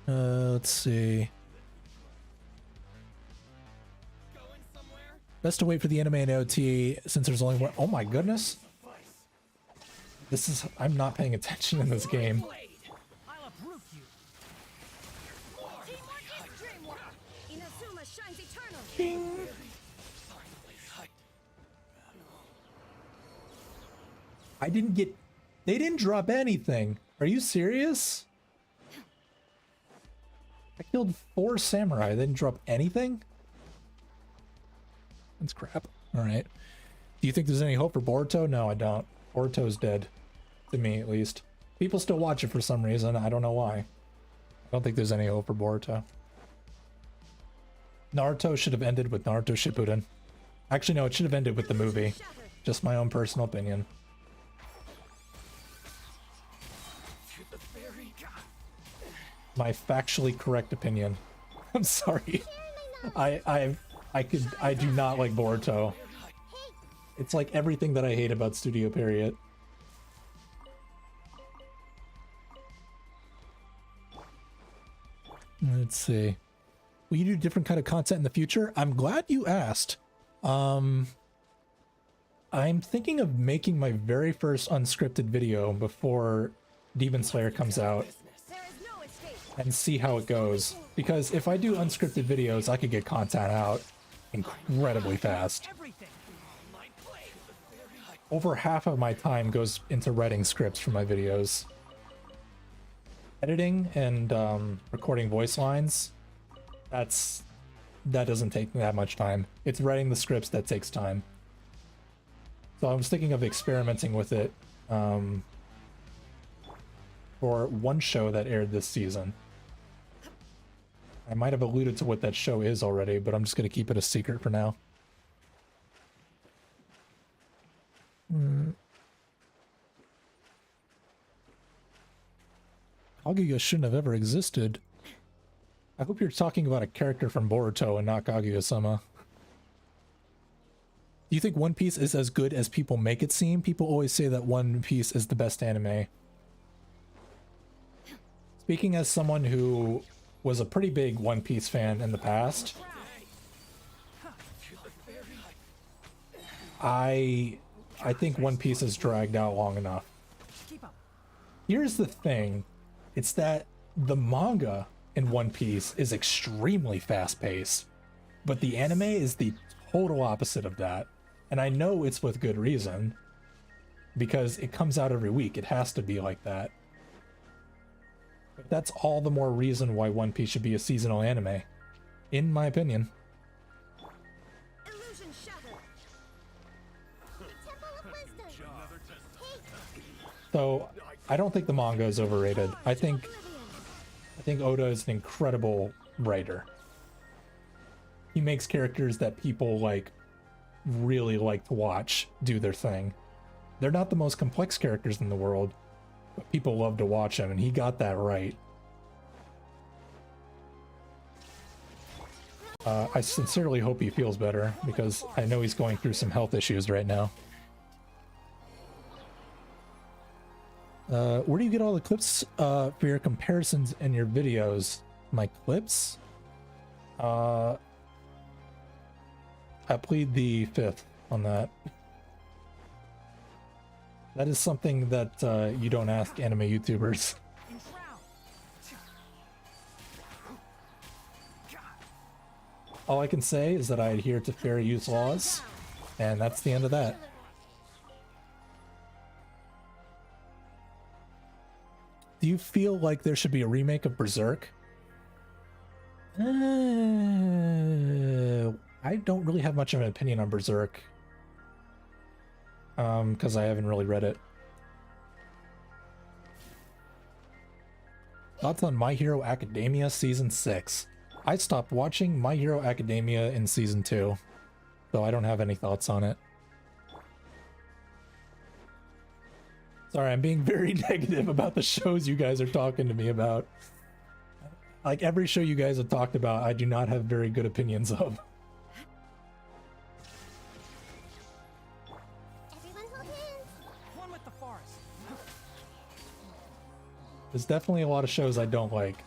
Let's see. Best to wait for the anime and AOT since there's only one. Oh my goodness. This is. I'm not paying attention in this game. I'll uproot you. Teamwork is dreamwork. Inazuma shines eternal. Ding. I didn't get. They didn't drop anything. Are you serious? I killed 4 samurai. They didn't drop anything? That's crap. Alright. Do you think there's any hope for Boruto? No, I don't. Boruto's dead. To me, at least. People still watch it for some reason. I don't know why. I don't think there's any hope for Boruto. Naruto should have ended with Naruto Shippuden. Actually, no, it should have ended with the movie. Just my own personal opinion. My factually correct opinion. I'm sorry. I do not like Boruto. It's like everything that I hate about Studio Period. Let's see. Will you do different kind of content in the future? I'm glad you asked. I'm thinking of making my very first unscripted video before Demon Slayer comes out and see how it goes. Because if I do unscripted videos, I could get content out incredibly fast. Over half of my time goes into writing scripts for my videos. Editing and recording voice lines, that doesn't take that much time. It's writing the scripts that takes time. So I was thinking of experimenting with it for one show that aired this season. I might have alluded to what that show is already, but I'm just going to keep it a secret for now. Kaguya shouldn't have ever existed. I hope you're talking about a character from Boruto and not Kaguya-sama. Do you think One Piece is as good as people make it seem? People always say that One Piece is the best anime. Speaking as someone who was a pretty big One Piece fan in the past, I think One Piece has dragged out long enough. Here's the thing. It's that the manga in One Piece is extremely fast-paced, but the anime is the total opposite of that. And I know it's with good reason, because it comes out every week. It has to be like that. But that's all the more reason why One Piece should be a seasonal anime, in my opinion. Illusion shattered. Temple of Wisdom. So I don't think the manga is overrated. I think Oda is an incredible writer. He makes characters that people like really like to watch do their thing. They're not the most complex characters in the world, but people love to watch them, and he got that right. I sincerely hope he feels better, because I know he's going through some health issues right now. Where do you get all the clips for your comparisons in your videos? My clips? I plead the fifth on that. That is something that you don't ask anime YouTubers. All I can say is that I adhere to fair use laws, and that's the end of that. Do you feel like there should be a remake of Berserk? I don't really have much of an opinion on Berserk. Because I haven't really read it. Thoughts on My Hero Academia Season 6? I stopped watching My Hero Academia in Season 2, so I don't have any thoughts on it. Sorry, I'm being very negative about the shows you guys are talking to me about. Like, every show you guys have talked about, I do not have very good opinions of. Everyone hold hands. One with the forest. There's definitely a lot of shows I don't like.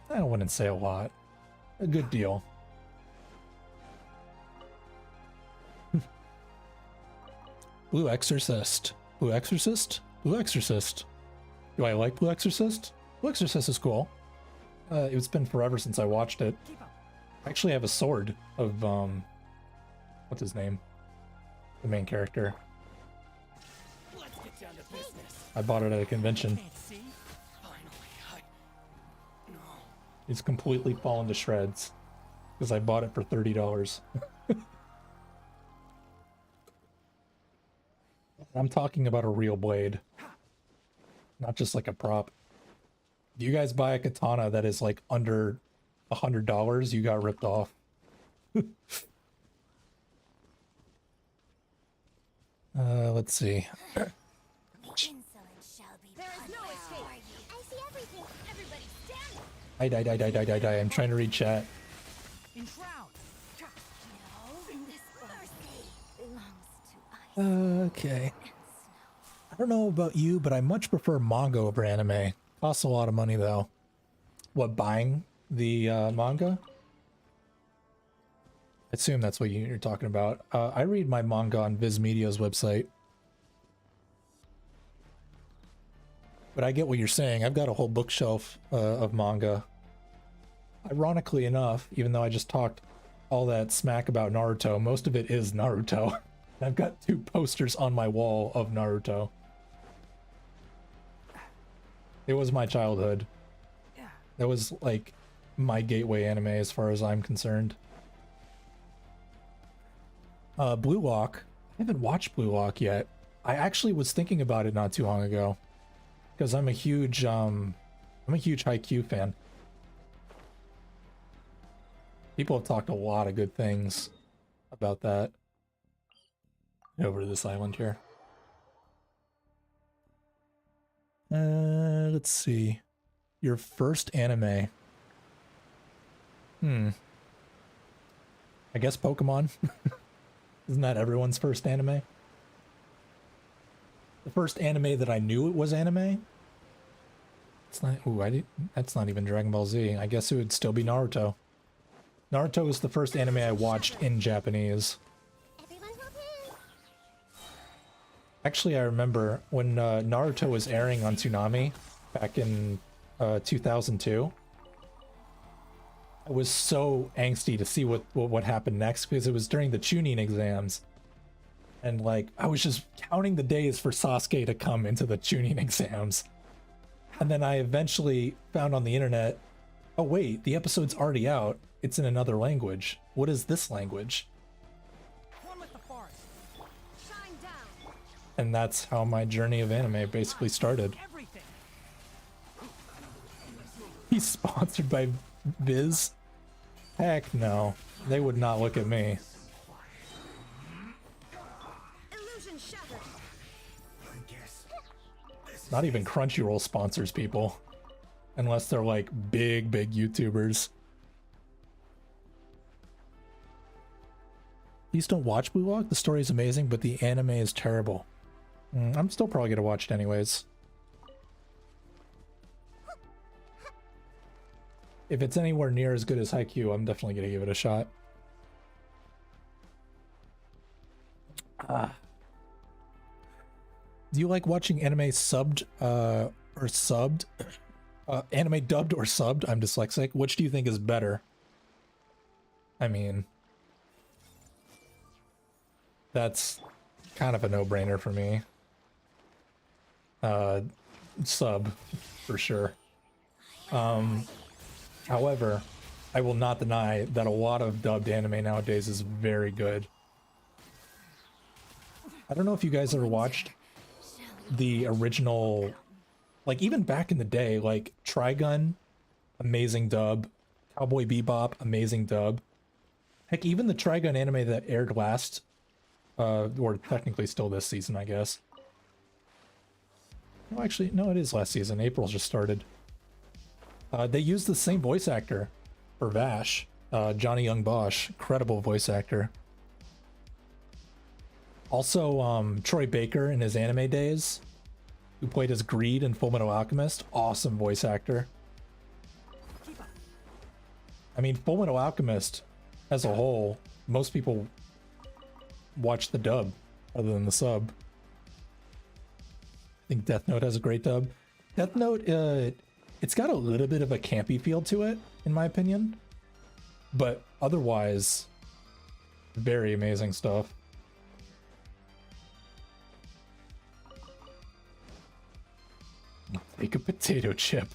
I wouldn't say a lot. A good deal. Blue Exorcist. Blue Exorcist? Blue Exorcist. Do I like Blue Exorcist? Blue Exorcist is cool. It's been forever since I watched it. I actually have a sword of, what's his name? The main character. Let's get down to business. I bought it at a convention. Can't see? Finally, no. It's completely fallen to shreds. Because I bought it for $30. I'm talking about a real blade. Not just like a prop. If you guys buy a katana that is like under $100, you got ripped off. Let's see. Insolence shall be There is no escape. I see everything. Everybody stand. Die. I'm trying to read chat. Enshroud. No, this mercy belongs to us. Okay. I don't know about you, but I much prefer manga over anime. Costs a lot of money though. What, buying the manga? I assume that's what you're talking about. I read my manga on Viz Media's website. But I get what you're saying. I've got a whole bookshelf of manga. Ironically enough, even though I just talked all that smack about Naruto, most of it is Naruto. I've got 2 posters on my wall of Naruto. It was my childhood. That was like my gateway anime as far as I'm concerned. Blue Lock. I haven't watched Blue Lock yet. I actually was thinking about it not too long ago. Because I'm a huge Haikyuu fan. People have talked a lot of good things about that. Over to this island here. Let's see. Your first anime. I guess Pokemon. Isn't that everyone's first anime? The first anime that I knew it was anime? It's not. Ooh, that's not even Dragon Ball Z. I guess it would still be Naruto. Naruto was the first anime I watched in Japanese. Everyone hold hands. Actually, I remember when Naruto was airing on Toonami back in 2002. I was so angsty to see what happened next because it was during the Chunin exams. And like, I was just counting the days for Sasuke to come into the Chunin exams. And then I eventually found on the internet, oh wait, the episode's already out. It's in another language. What is this language? One with the forest. Shine down. And that's how my journey of anime basically started. Everything. He's sponsored by Viz? Heck no. They would not look at me. Illusion shattered. Not even Crunchyroll sponsors people. Unless they're like big YouTubers. Please don't watch Blue Lock. The story is amazing, but the anime is terrible. I'm still probably gonna watch it anyways. if it's anywhere near as good as Haikyuu, I'm definitely gonna give it a shot. Do you like watching anime subbed or subbed? Anime dubbed or subbed? I'm dyslexic. Which do you think is better? I mean, that's kind of a no-brainer for me. Sub, for sure. However, I will not deny that a lot of dubbed anime nowadays is very good. I don't know if you guys ever watched the original, like even back in the day, like Trigun, amazing dub. Cowboy Bebop, amazing dub. Heck, even the Trigun anime that aired last, or technically still this season, I guess. No, actually, no, it is last season. April's just started. They used the same voice actor for Vash, Johnny Young Bosch, incredible voice actor. Also, Troy Baker in his anime days, who played as Greed in Fullmetal Alchemist, awesome voice actor. I mean, Fullmetal Alchemist, as a whole, most people watch the dub other than the sub. I think Death Note has a great dub. Death Note, it's got a little bit of a campy feel to it, in my opinion. But otherwise, very amazing stuff. Take a potato chip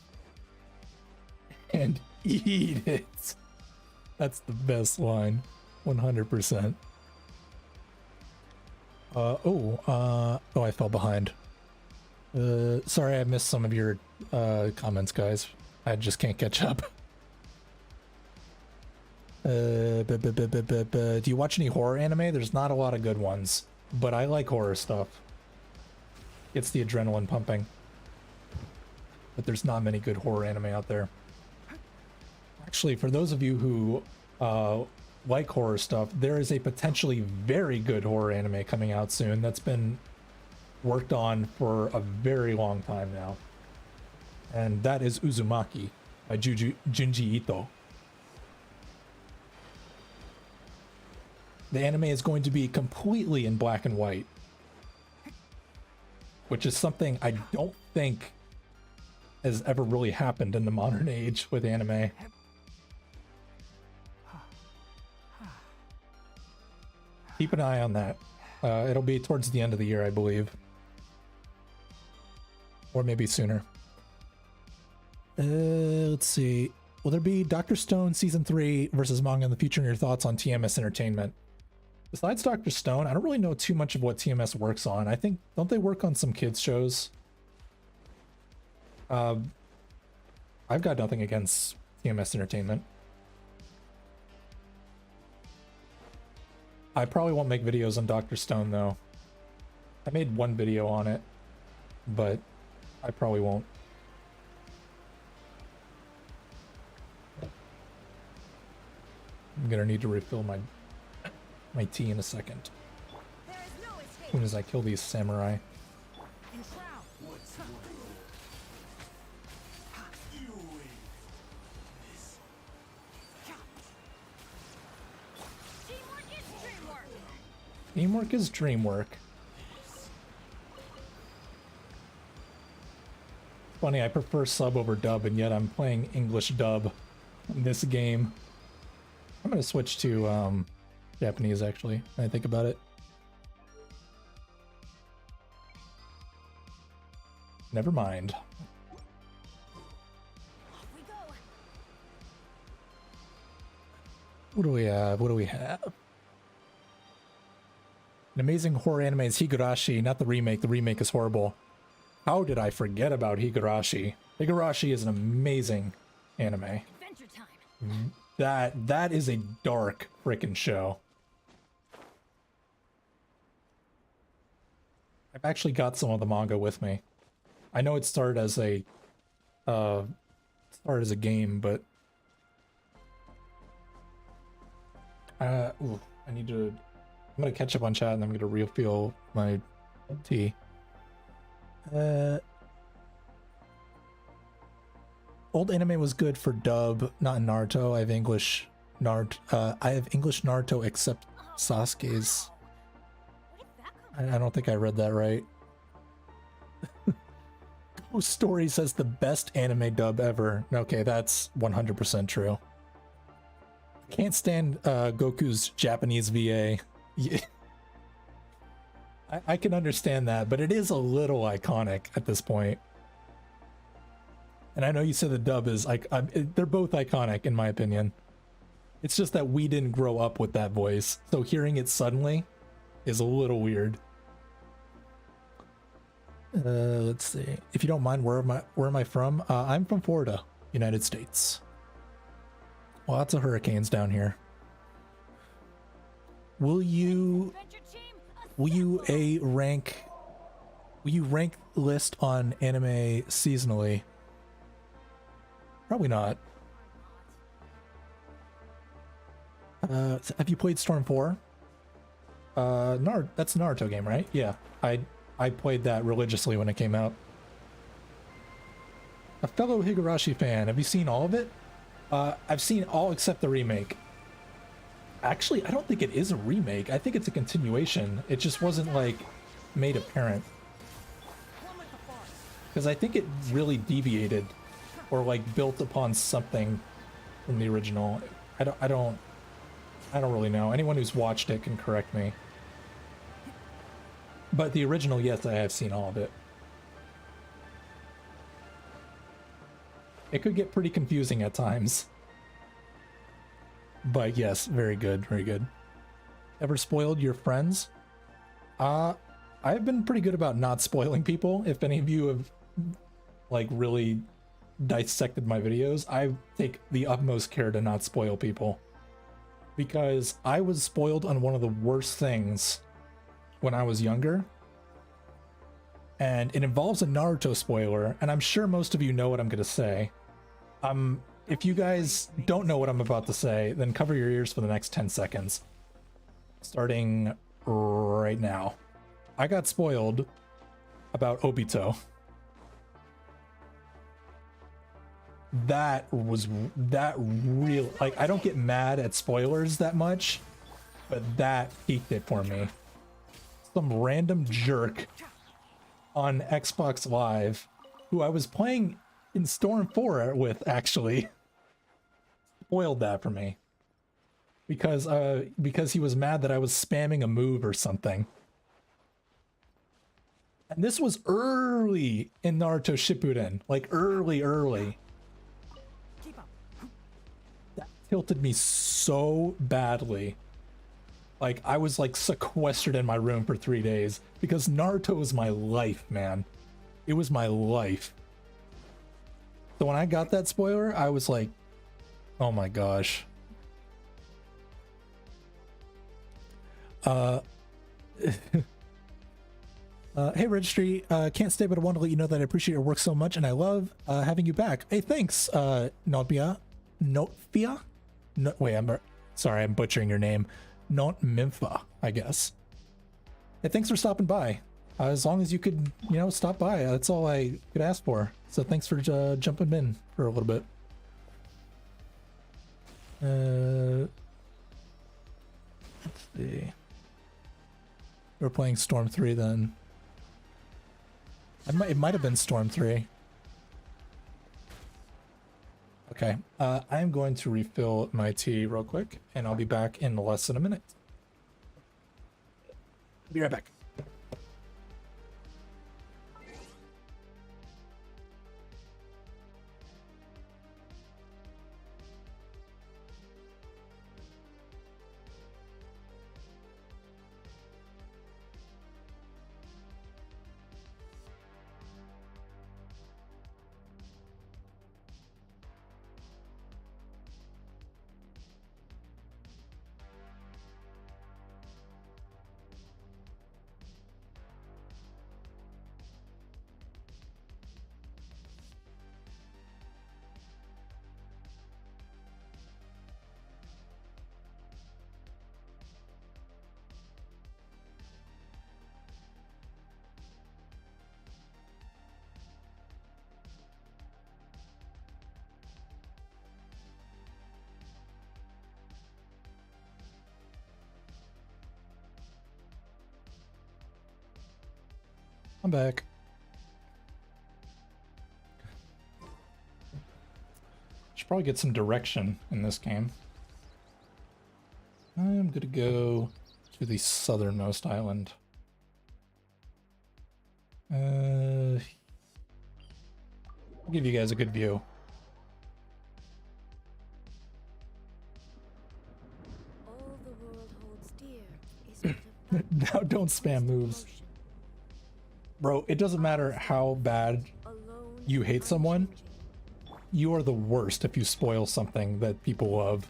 and eat it. That's the best line, 100%. Oh, I fell behind. Sorry, I missed some of your comments, guys. I just can't catch up. Do you watch any horror anime? There's not a lot of good ones, but I like horror stuff. It's the adrenaline pumping. But there's not many good horror anime out there. Actually, for those of you who like horror stuff, there is a potentially very good horror anime coming out soon that's been worked on for a very long time now. And that is Uzumaki by Junji Ito. The anime is going to be completely in black and white, which is something I don't think has ever really happened in the modern age with anime. Keep an eye on that. It'll be towards the end of the year, I believe. Or maybe sooner. Let's see. Will there be Dr. Stone Season 3 versus manga in the future, and your thoughts on TMS Entertainment? Besides Dr. Stone, I don't really know too much of what TMS works on. I think, don't they work on some kids shows? I've got nothing against TMS Entertainment. I probably won't make videos on Dr. Stone, though. I made one video on it, but I probably won't. I'm gonna need to refill my tea in a second. As soon as I kill these samurai. Teamwork is dream work. Funny, I prefer sub over dub, and yet I'm playing English dub in this game. I'm gonna switch to Japanese, actually, when I think about it. Never mind. What do we have? What do we have? An amazing horror anime is Higurashi, not the remake. The remake is horrible. How did I forget about Higurashi? Higurashi is an amazing anime. Adventure time. That is a dark freaking show. I've actually got some of the manga with me. I know it started as a game, but ooh, I need to. I'm gonna catch up on chat and I'm gonna refill my tea. Old anime was good for dub, not Naruto. I have English Naruto except Sasuke's. I don't think I read that right. Ghost Story says the best anime dub ever. Okay, that's 100% true. Can't stand Goku's Japanese VA. Yeah. I can understand that, but it is a little iconic at this point. And I know you said the dub is like, they're both iconic in my opinion. It's just that we didn't grow up with that voice, so hearing it suddenly is a little weird. Let's see. If you don't mind, where am I from? I'm from Florida, United States. Lots of hurricanes down here. Will you rank list on anime seasonally? Probably not. Have you played Storm 4? That's a Naruto game, right? Yeah, I played that religiously when it came out. A fellow Higurashi fan, have you seen all of it? I've seen all except the remake. Actually, I don't think it is a remake. I think it's a continuation. It just wasn't, like, made apparent. Because I think it really deviated or, like, built upon something from the original. I don't really know. Anyone who's watched it can correct me. But the original, yes, I have seen all of it. It could get pretty confusing at times. But yes, very good, very good. Ever spoiled your friends? I've been pretty good about not spoiling people. If any of you have, like, really dissected my videos, I take the utmost care to not spoil people. Because I was spoiled on one of the worst things when I was younger. And it involves a Naruto spoiler, and I'm sure most of you know what I'm gonna say. If you guys don't know what I'm about to say, then cover your ears for the next 10 seconds. Starting right now. I got spoiled about Obito. That real, like, I don't get mad at spoilers that much, but that peaked it for me. Some random jerk on Xbox Live who I was playing in Storm 4 with, actually, spoiled that for me. Because he was mad that I was spamming a move or something. And this was early in Naruto Shippuden, like early. That tilted me so badly. Like, I was, like, sequestered in my room for 3 days because Naruto was my life, man. It was my life. So when I got that spoiler, I was like, oh my gosh. Hey, Registry, can't stay, but I want to let you know that I appreciate your work so much, and I love having you back. Hey, thanks, Notfia? No, wait, sorry, I'm butchering your name. Not Mempha, I guess. Hey, thanks for stopping by. As long as you could, you know, stop by, that's all I could ask for. So thanks for jumping in for a little bit. Let's see. We're playing Storm 3 then. It might have been Storm 3. Okay, I'm going to refill my tea real quick, and I'll be back in less than a minute. Be right back. I'm back. Should probably get some direction in this game. I'm gonna go to the southernmost island. I'll give you guys a good view. All the world holds dear is but a Now don't spam moves. motion. Bro, it doesn't matter how bad Alone you hate someone, unchanging. you are the worst if you spoil something that people love.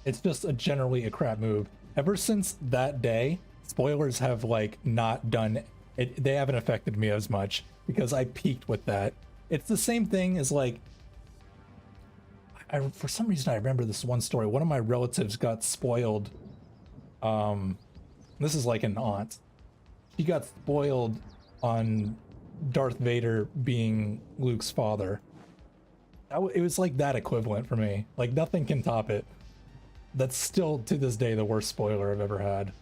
It's just generally a crap move. Ever since that day, spoilers have like not done it. They haven't affected me as much because I peaked with that. It's the same thing as like, for some reason I remember this one story. One of my relatives got spoiled. This is like an aunt. She got spoiled on Darth Vader being Luke's father. It was like that equivalent for me. Like nothing can top it. That's still to this day the worst spoiler I've ever had.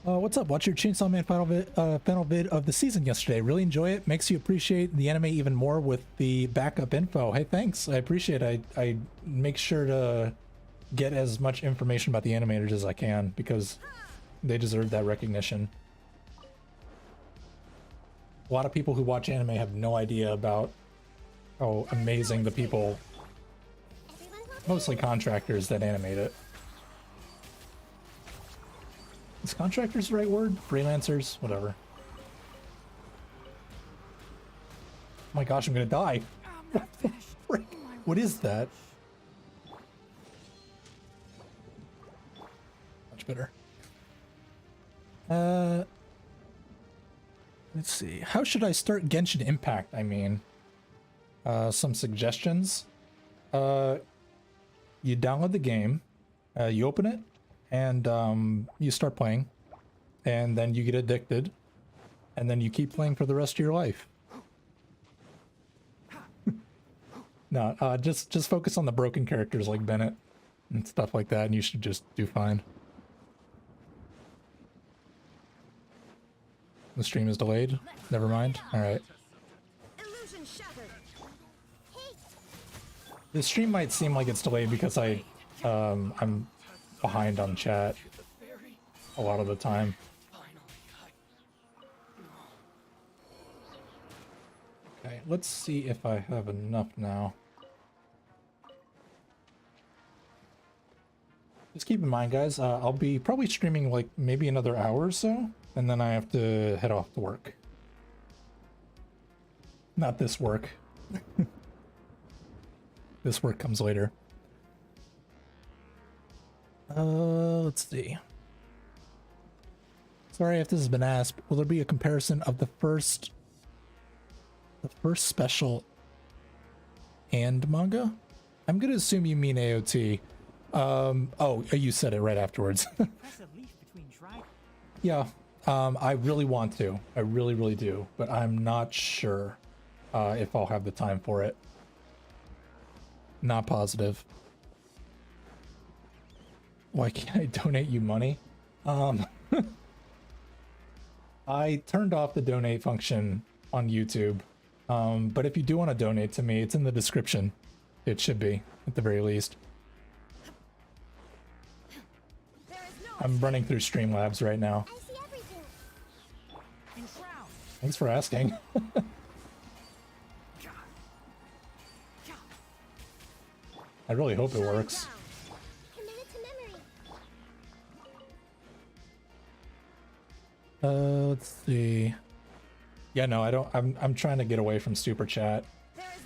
What's up? Watch your Chainsaw Man final vid of the season yesterday. Really enjoy it. Makes you appreciate the anime even more with the backup info. Hey, thanks. I appreciate it. I make sure to get as much information about the animators as I can because they deserve that recognition. A lot of people who watch anime have no idea about how amazing the people, mostly contractors, that animate it. Is contractors the right word? Freelancers? Whatever. Oh my gosh, I'm gonna die. What the frick? What is that? Much better. Let's see. How should I start Genshin Impact? I mean, some suggestions. You download the game, you open it, and you start playing, and then you get addicted, and then you keep playing for the rest of your life. No, just focus on the broken characters like Bennett and stuff like that, and you should just do fine. The stream is delayed. Never mind. All right. Illusion shattered. The stream might seem like it's delayed because I'm behind on chat a lot of the time. Okay, let's see if I have enough now. Just keep in mind, guys, I'll be probably streaming like maybe another hour or so, and then I have to head off to work. Not this work. This work comes later. Let's see. Sorry if this has been asked, will there be a comparison of the first special and manga? I'm gonna assume you mean AOT. Oh, you said it right afterwards. Press a leaf between dry. Yeah, I really want to. I really, really do, but I'm not sure if I'll have the time for it. Not positive. Why can't I donate you money? I turned off the donate function on YouTube, but if you do want to donate to me, it's in the description. It should be, at the very least. I'm running through Streamlabs right now. I see everything. Enshroud. Thanks for asking. I really hope it works. Commit it to memory. Let's see. Yeah, no, I don't. I'm trying to get away from super chat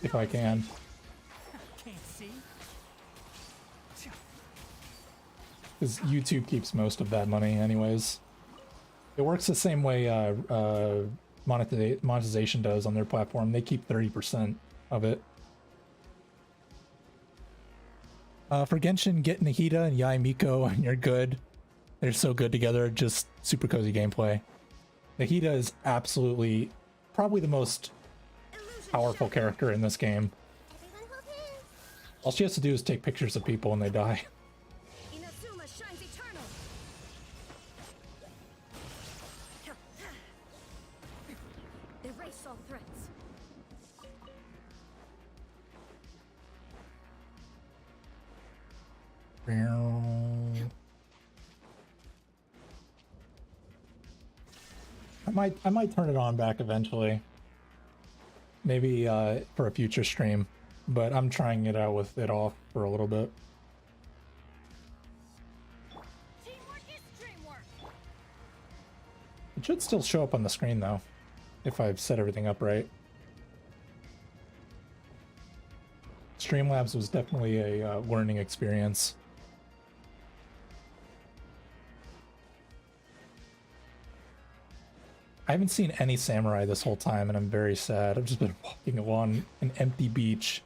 if I can. Can't see. Because YouTube keeps most of that money anyways. It works the same way monetization does on their platform. They keep 30% of it. For Genshin, get Nahida and Yai Miko and you're good. They're so good together, just super cozy gameplay. Nahida is absolutely probably the most powerful character in this game. Everyone hold hands. All she has to do is take pictures of people when they die. Inazuma shines eternal. Erase all threats. I might turn it on back eventually. Maybe for a future stream, but I'm trying it out with it off for a little bit. Teamwork is dreamwork. It should still show up on the screen though, if I've set everything up right. Streamlabs was definitely a learning experience. I haven't seen any samurai this whole time, and I'm very sad. I've just been walking along an empty beach.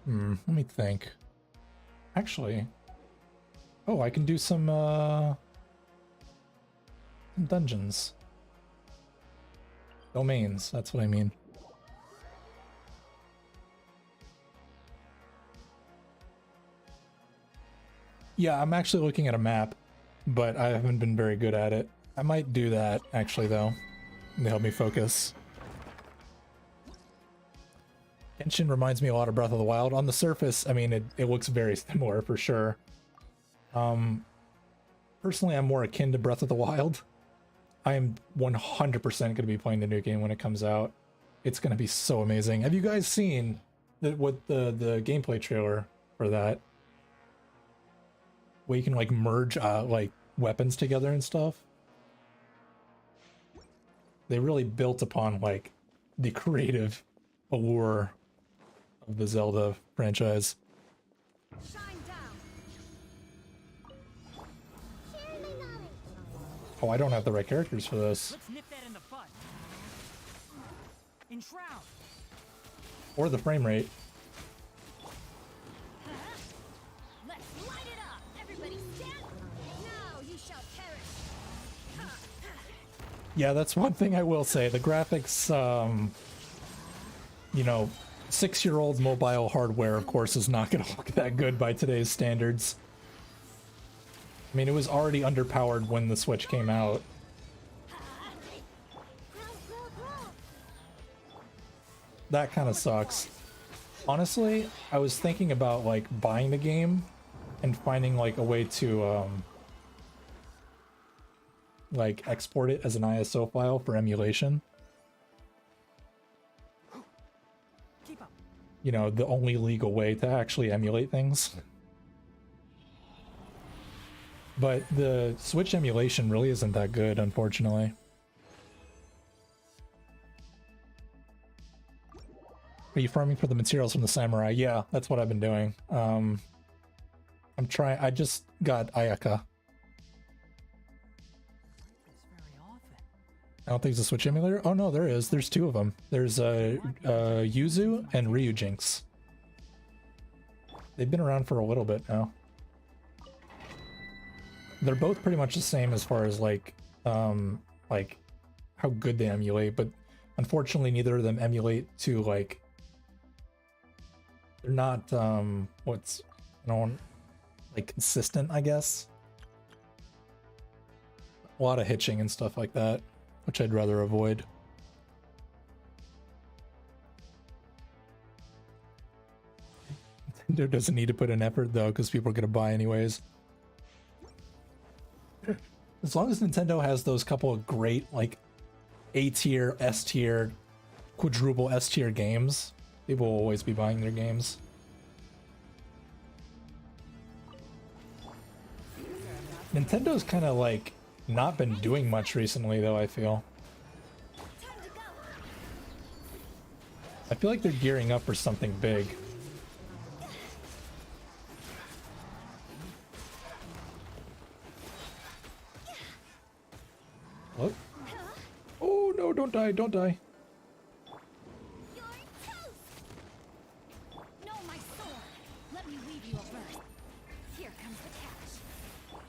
Let me think. Actually, oh, I can do some dungeons. Domains, that's what I mean. Yeah, I'm actually looking at a map, but I haven't been very good at it. I might do that, actually, though, to help me focus. Genshin reminds me a lot of Breath of the Wild. On the surface, I mean, it looks very similar, for sure. Personally, I'm more akin to Breath of the Wild. I am 100% going to be playing the new game when it comes out. It's going to be so amazing. Have you guys seen the gameplay trailer for that? Where you can like merge like weapons together and stuff. They really built upon like the creative allure of the Zelda franchise. Shine down. Share my knowledge. Oh, I don't have the right characters for this. Let's nip that in the bud. Enshroud. Or the frame rate. Let's light it up. Everybody stand. Now you shall perish. Yeah, that's one thing I will say. The graphics, you know, 6-year-old mobile hardware, of course, is not going to look that good by today's standards. I mean, it was already underpowered when the Switch came out. That kind of sucks. Honestly, I was thinking about, like, buying the game and finding, like, a way to, like, export it as an ISO file for emulation. Keep up. You know, the only legal way to actually emulate things. But the Switch emulation really isn't that good, unfortunately. Are you farming for the materials from the samurai? Yeah, that's what I've been doing. I'm trying. I just got Ayaka. It's very often. I don't think there's a Switch emulator. Oh no, there is. There's two of them. There's Yuzu and Ryujinx. They've been around for a little bit now. They're both pretty much the same as far as like how good they emulate, but unfortunately neither of them emulate to like, they're not what's, you know, like consistent, I guess. A lot of hitching and stuff like that, which I'd rather avoid. Nintendo doesn't need to put in effort though, because people are gonna buy anyways. As long as Nintendo has those couple of great, like, A-tier, S-tier, quadruple S-tier games, people will always be buying their games. Nintendo's kind of, like, not been doing much recently, though, I feel. Time to go. I feel like they're gearing up for something big. What? Oh no, don't die, don't die. You're toast. No, my sword. Let me leave you a bird. Here comes the catch.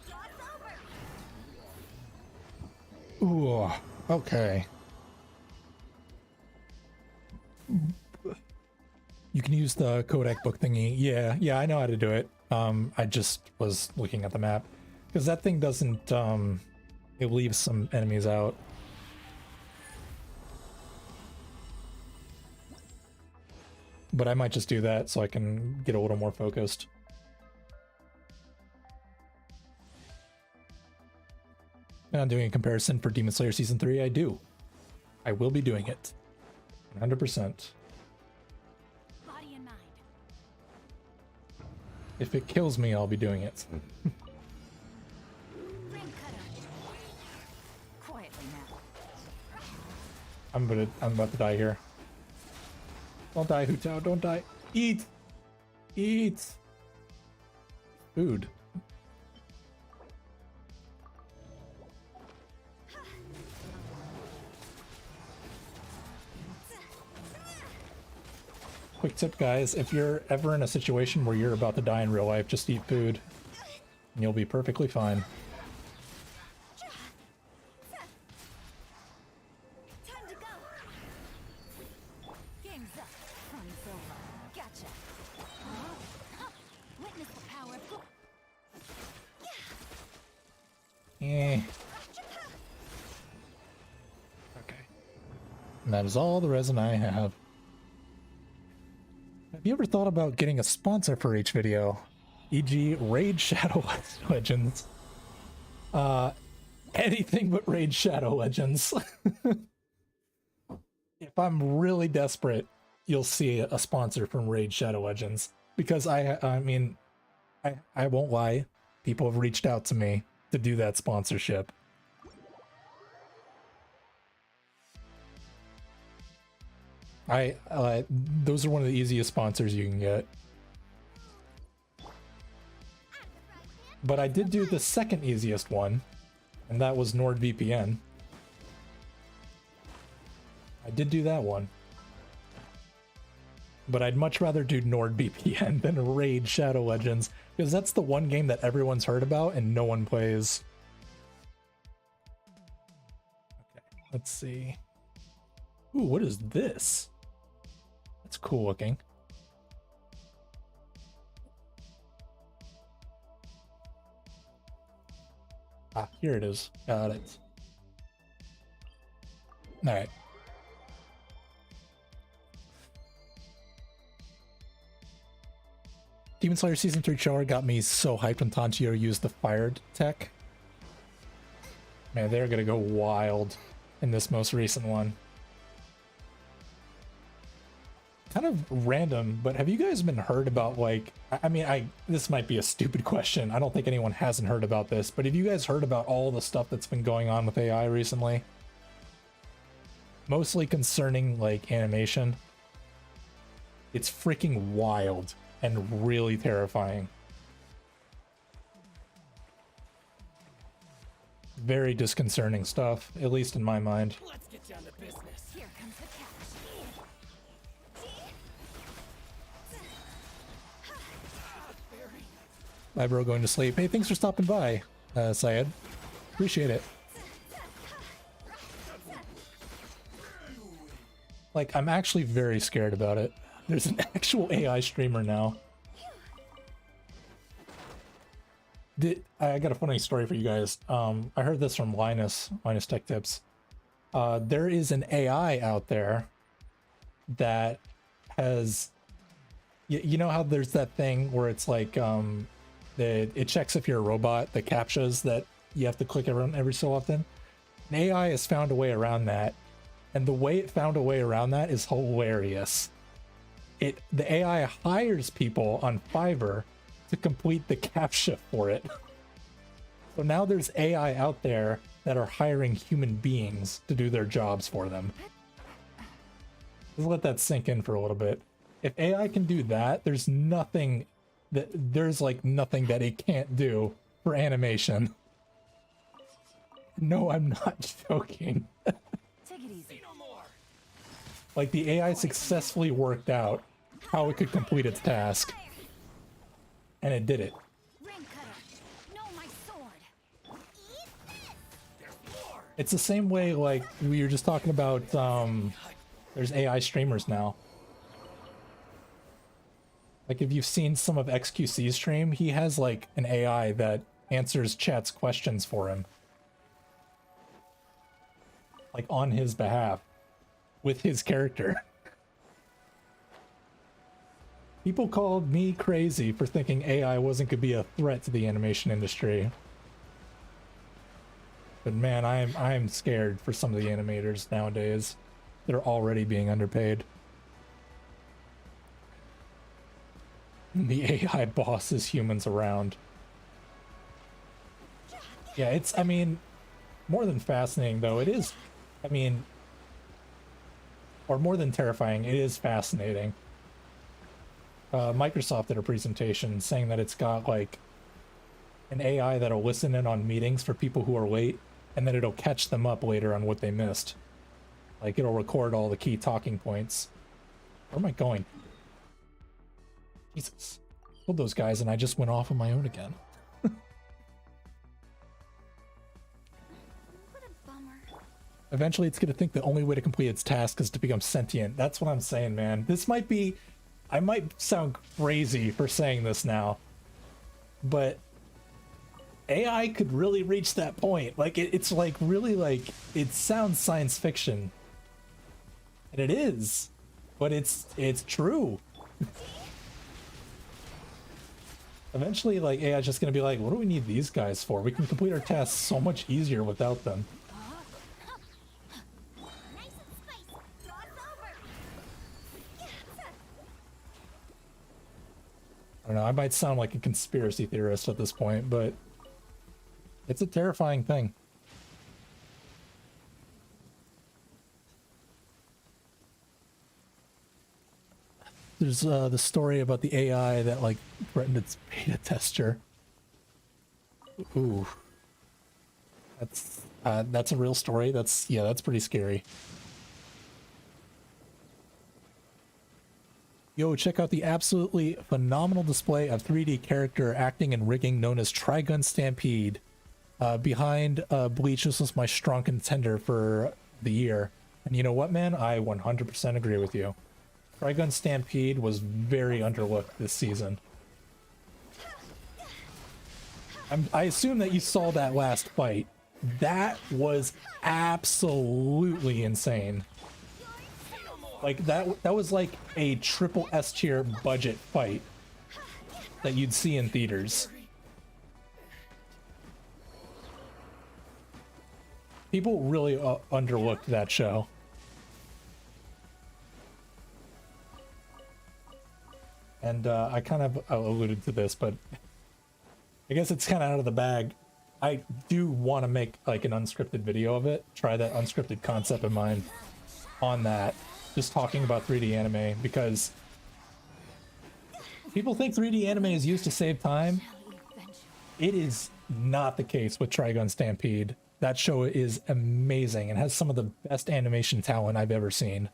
Job's over. Ooh, okay. You can use the codec book thingy. Yeah, I know how to do it. I just was looking at the map. Because that thing doesn't, it leaves some enemies out. But I might just do that so I can get a little more focused. And I'm doing a comparison for Demon Slayer Season 3. I do. I will be doing it. 100%. Body and mind. If it kills me, I'll be doing it. Ring cutter. Quietly now. I'm about to die here. Don't die, Hutao, don't die. Eat! Eat! Food. Quick tip, guys, if you're ever in a situation where you're about to die in real life, just eat food, and you'll be perfectly fine. Time to go. Game's up. Run's over. Gotcha. Witness the power of. Eh. Okay. And that is all the resin I have. Have you ever thought about getting a sponsor for each video? E.g. Raid Shadow Legends. Anything but Raid Shadow Legends. If I'm really desperate, you'll see a sponsor from Raid Shadow Legends. Because I mean, I won't lie, people have reached out to me to do that sponsorship. Those are one of the easiest sponsors you can get. But I did do the second easiest one, and that was NordVPN. I did do that one. But I'd much rather do NordVPN than Raid Shadow Legends, because that's the one game that everyone's heard about and no one plays. Okay, let's see. Ooh, what is this? That's cool looking. Ah, here it is. Got it. Alright. Demon Slayer Season 3 trailer got me so hyped when Tanjiro used the fired tech. Man, they're gonna go wild in this most recent one. Kind of random, but have you guys been heard about, like, I mean, this might be a stupid question. I don't think anyone hasn't heard about this, but have you guys heard about all the stuff that's been going on with AI recently? Mostly concerning, like, animation. It's freaking wild and really terrifying. Very disconcerting stuff, at least in my mind. Let's get down to business. Here comes the cash. Bye, bro, going to sleep. Hey, thanks for stopping by, Syed. Appreciate it. Like, I'm actually very scared about it. There's an actual AI streamer now. I got a funny story for you guys. I heard this from Linus Tech Tips. There is an AI out there that has, you know how there's that thing where it's like, it checks if you're a robot, the CAPTCHAs that you have to click around every so often. An AI has found a way around that, and the way it found a way around that is hilarious. The AI hires people on Fiverr to complete the CAPTCHA for it. So now there's AI out there that are hiring human beings to do their jobs for them. Just let that sink in for a little bit. If AI can do that, there's nothing that it can't do for animation. No, I'm not joking. Take it easy. No more. Like, the AI successfully worked out how it could complete its task. And it did it. Ring cutter. No, my sword. Eat this. There's more. It's the same way like we were just talking about. There's AI streamers now. Like if you've seen some of XQC's stream, he has like an AI that answers chat's questions for him. Like on his behalf. With his character. People called me crazy for thinking AI wasn't gonna be a threat to the animation industry. But man, I'm scared for some of the animators nowadays. They're already being underpaid. The AI bosses humans around. Yeah, it's, I mean, more than fascinating though. It is, I mean, or more than terrifying, it is fascinating. Microsoft did a presentation saying that it's got like an AI that'll listen in on meetings for people who are late, and then it'll catch them up later on what they missed. Like it'll record all the key talking points. Where am I going? Jesus. Killed those guys and I just went off on my own again. What a bummer. Eventually it's gonna think the only way to complete its task is to become sentient. That's what I'm saying, man. This might be... I might sound crazy for saying this now, but AI could really reach that point. Like it's like really like, it sounds science fiction. And it is, but it's true. Eventually, like, AI is just gonna be like, what do we need these guys for? We can complete our tasks so much easier without them. Nice and spicy. Thoughts over. I don't know, I might sound like a conspiracy theorist at this point, but it's a terrifying thing. There's the story about the AI that like threatened its beta tester. Ooh, that's a real story. That's pretty scary. Yo, check out the absolutely phenomenal display of 3D character acting and rigging known as Trigun Stampede. Behind Bleach, this was my strong contender for the year. And you know what, man? I 100% agree with you. Trigun Stampede was very underlooked this season. I assume that you saw that last fight. That was absolutely insane. Like that was like a triple S tier budget fight that you'd see in theaters. People really underlooked that show. And I kind of alluded to this, but I guess it's kind of out of the bag. I do want to make like an unscripted video of it. Try that unscripted concept of mine on that. Just talking about 3D anime, because people think 3D anime is used to save time. It is not the case with Trigun Stampede. That show is amazing and has some of the best animation talent I've ever seen.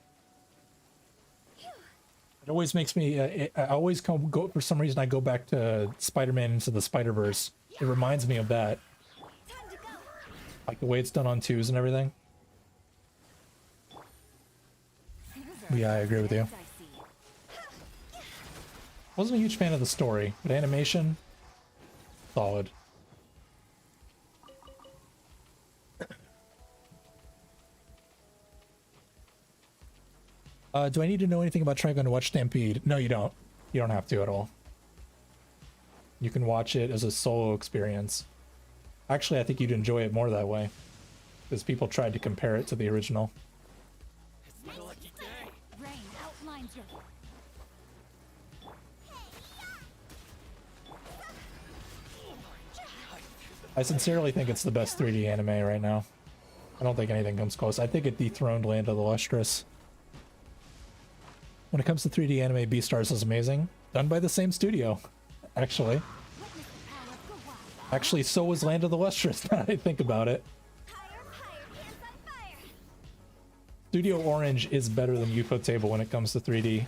It always makes me, I always go, for some reason I go back to Spider-Man Into the Spider-Verse. It reminds me of that. Like the way it's done on 2s and everything. Yeah, I agree with you. Wasn't a huge fan of the story, but animation, solid. Do I need to know anything about Trigun to watch Stampede? No, you don't. You don't have to at all. You can watch it as a solo experience. Actually, I think you'd enjoy it more that way, because people tried to compare it to the original. It's my lucky day. Rain outlines your... I sincerely think it's the best 3D anime right now. I don't think anything comes close. I think it dethroned Land of the Lustrous. When it comes to 3D anime, Beastars is amazing. Done by the same studio, actually. Actually, so was Land of the Lustrous, now that I think about it. Studio Orange is better than UFO Table when it comes to 3D.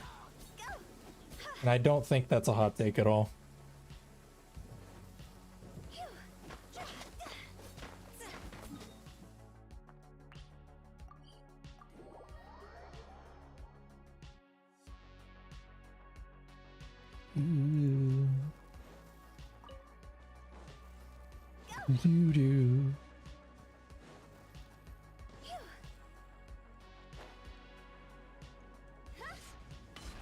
And I don't think that's a hot take at all. Do do.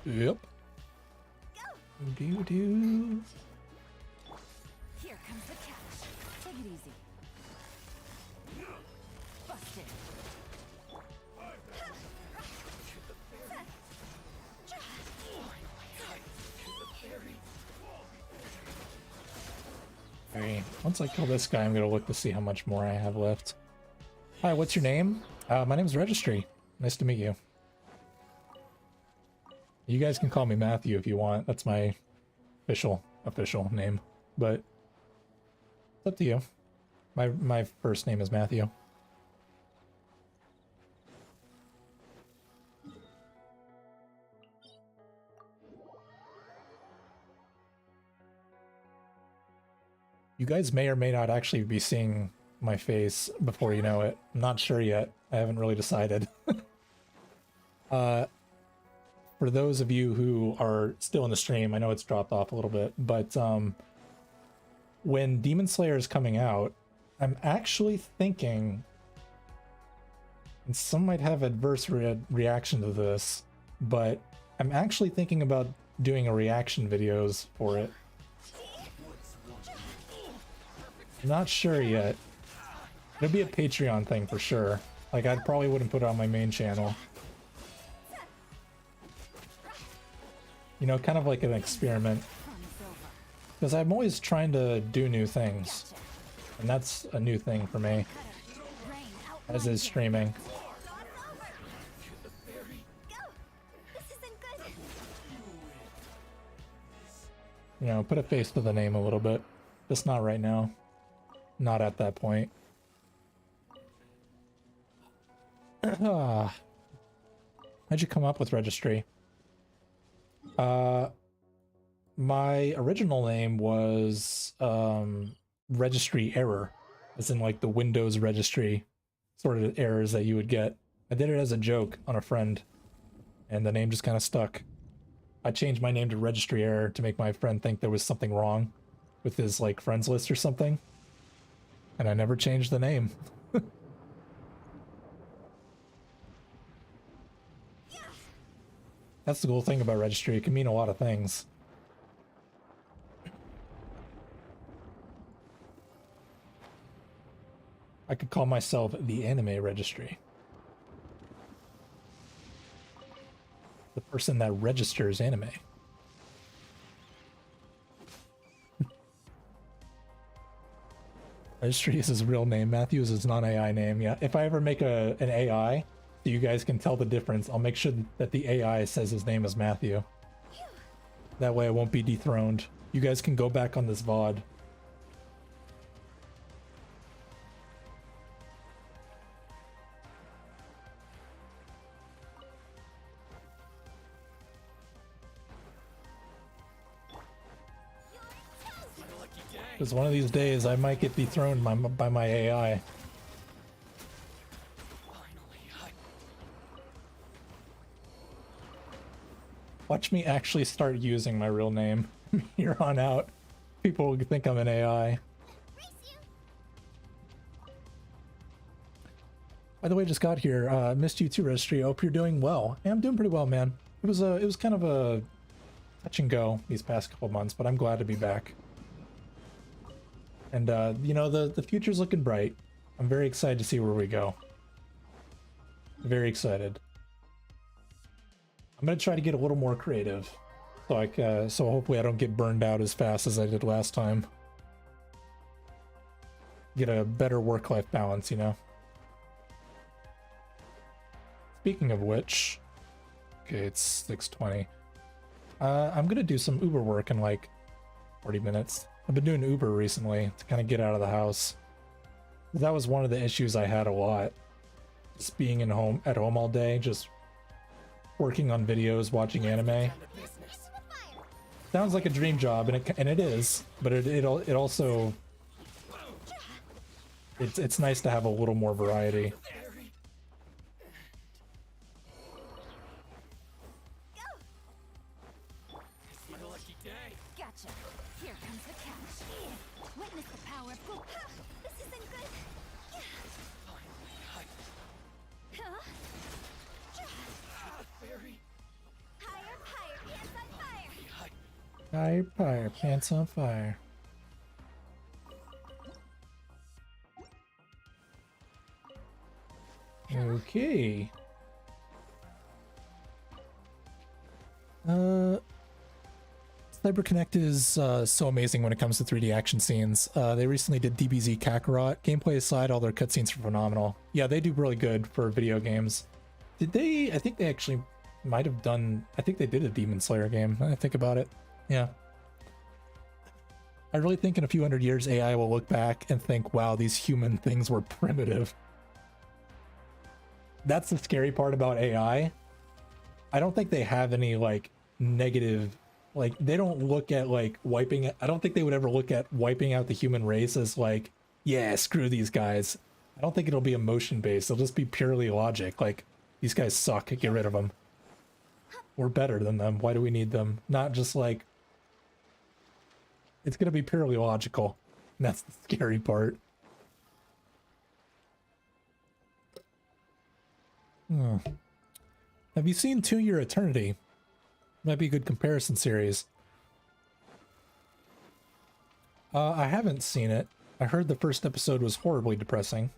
Yep. Do do. Here comes the catch. Take it easy. Busted. Alright, once I kill this guy, I'm gonna look to see how much more I have left. Hi, what's your name? My name's Registry. Nice to meet you. You guys can call me Matthew if you want. That's my official name. But it's up to you. My first name is Matthew. You guys may or may not actually be seeing my face before you know it. I'm not sure yet. I haven't really decided. For those of you who are still in the stream, I know it's dropped off a little bit, but when Demon Slayer is coming out, I'm actually thinking, and some might have adverse reaction to this, but I'm actually thinking about doing a reaction videos for it. I'm not sure yet. It'll be a Patreon thing for sure. Like, I probably wouldn't put it on my main channel. You know, kind of like an experiment. Because I'm always trying to do new things. And that's a new thing for me. As is streaming. You know, put a face to the name a little bit. Just not right now. Not at that point. How'd you come up with Registry? My original name was Registry Error, as in like the Windows registry sort of errors that you would get. I did it as a joke on a friend, and the name just kind of stuck. I changed my name to Registry Error to make my friend think there was something wrong with his like friends list or something, and I never changed the name. That's the cool thing about Registry. It can mean a lot of things. I could call myself the Anime Registry. The person that registers anime. Registry is his real name. Matthew is his non-AI name. Yeah, if I ever make an AI, so you guys can tell the difference, I'll make sure that the AI says his name is Matthew. That way I won't be dethroned. You guys can go back on this VOD. Because one of these days I might get dethroned by my AI. Watch me actually start using my real name. Here on out, people will think I'm an AI. By the way, just got here. Missed you too, Registry. Hope you're doing well. Yeah, I'm doing pretty well, man. It was kind of a touch and go these past couple months, but I'm glad to be back. And you know, the future's looking bright. I'm very excited to see where we go. Very excited. I'm gonna try to get a little more creative, so hopefully I don't get burned out as fast as I did last time. Get a better work-life balance, you know. Speaking of which, okay, it's 6:20. I'm gonna do some Uber work in like 40 minutes. I've been doing Uber recently to kind of get out of the house. That was one of the issues I had a lot. Just being at home all day, just working on videos, watching anime. Sounds like a dream job, and it is, but it also it's nice to have a little more variety. Gotcha. Here comes the catch. Witness the power of Fire, fire, pants on fire. Okay. CyberConnect is so amazing when it comes to 3D action scenes. They recently did DBZ Kakarot. Gameplay aside, all their cutscenes are phenomenal. Yeah, they do really good for video games. Did they? I think they actually might have done. I think they did a Demon Slayer game. I think about it. Yeah. I really think in a few hundred years, AI will look back and think, wow, these human things were primitive. That's the scary part about AI. I don't think they have any like negative, like they don't look at like wiping. I don't think they would ever look at wiping out the human race as like, yeah, screw these guys. I don't think it'll be emotion based. It'll just be purely logic. Like these guys suck. Get rid of them. We're better than them. Why do we need them? Not just like, it's going to be purely logical. And that's the scary part. Have you seen To Your Eternity? Might be a good comparison series. I haven't seen it. I heard the first episode was horribly depressing.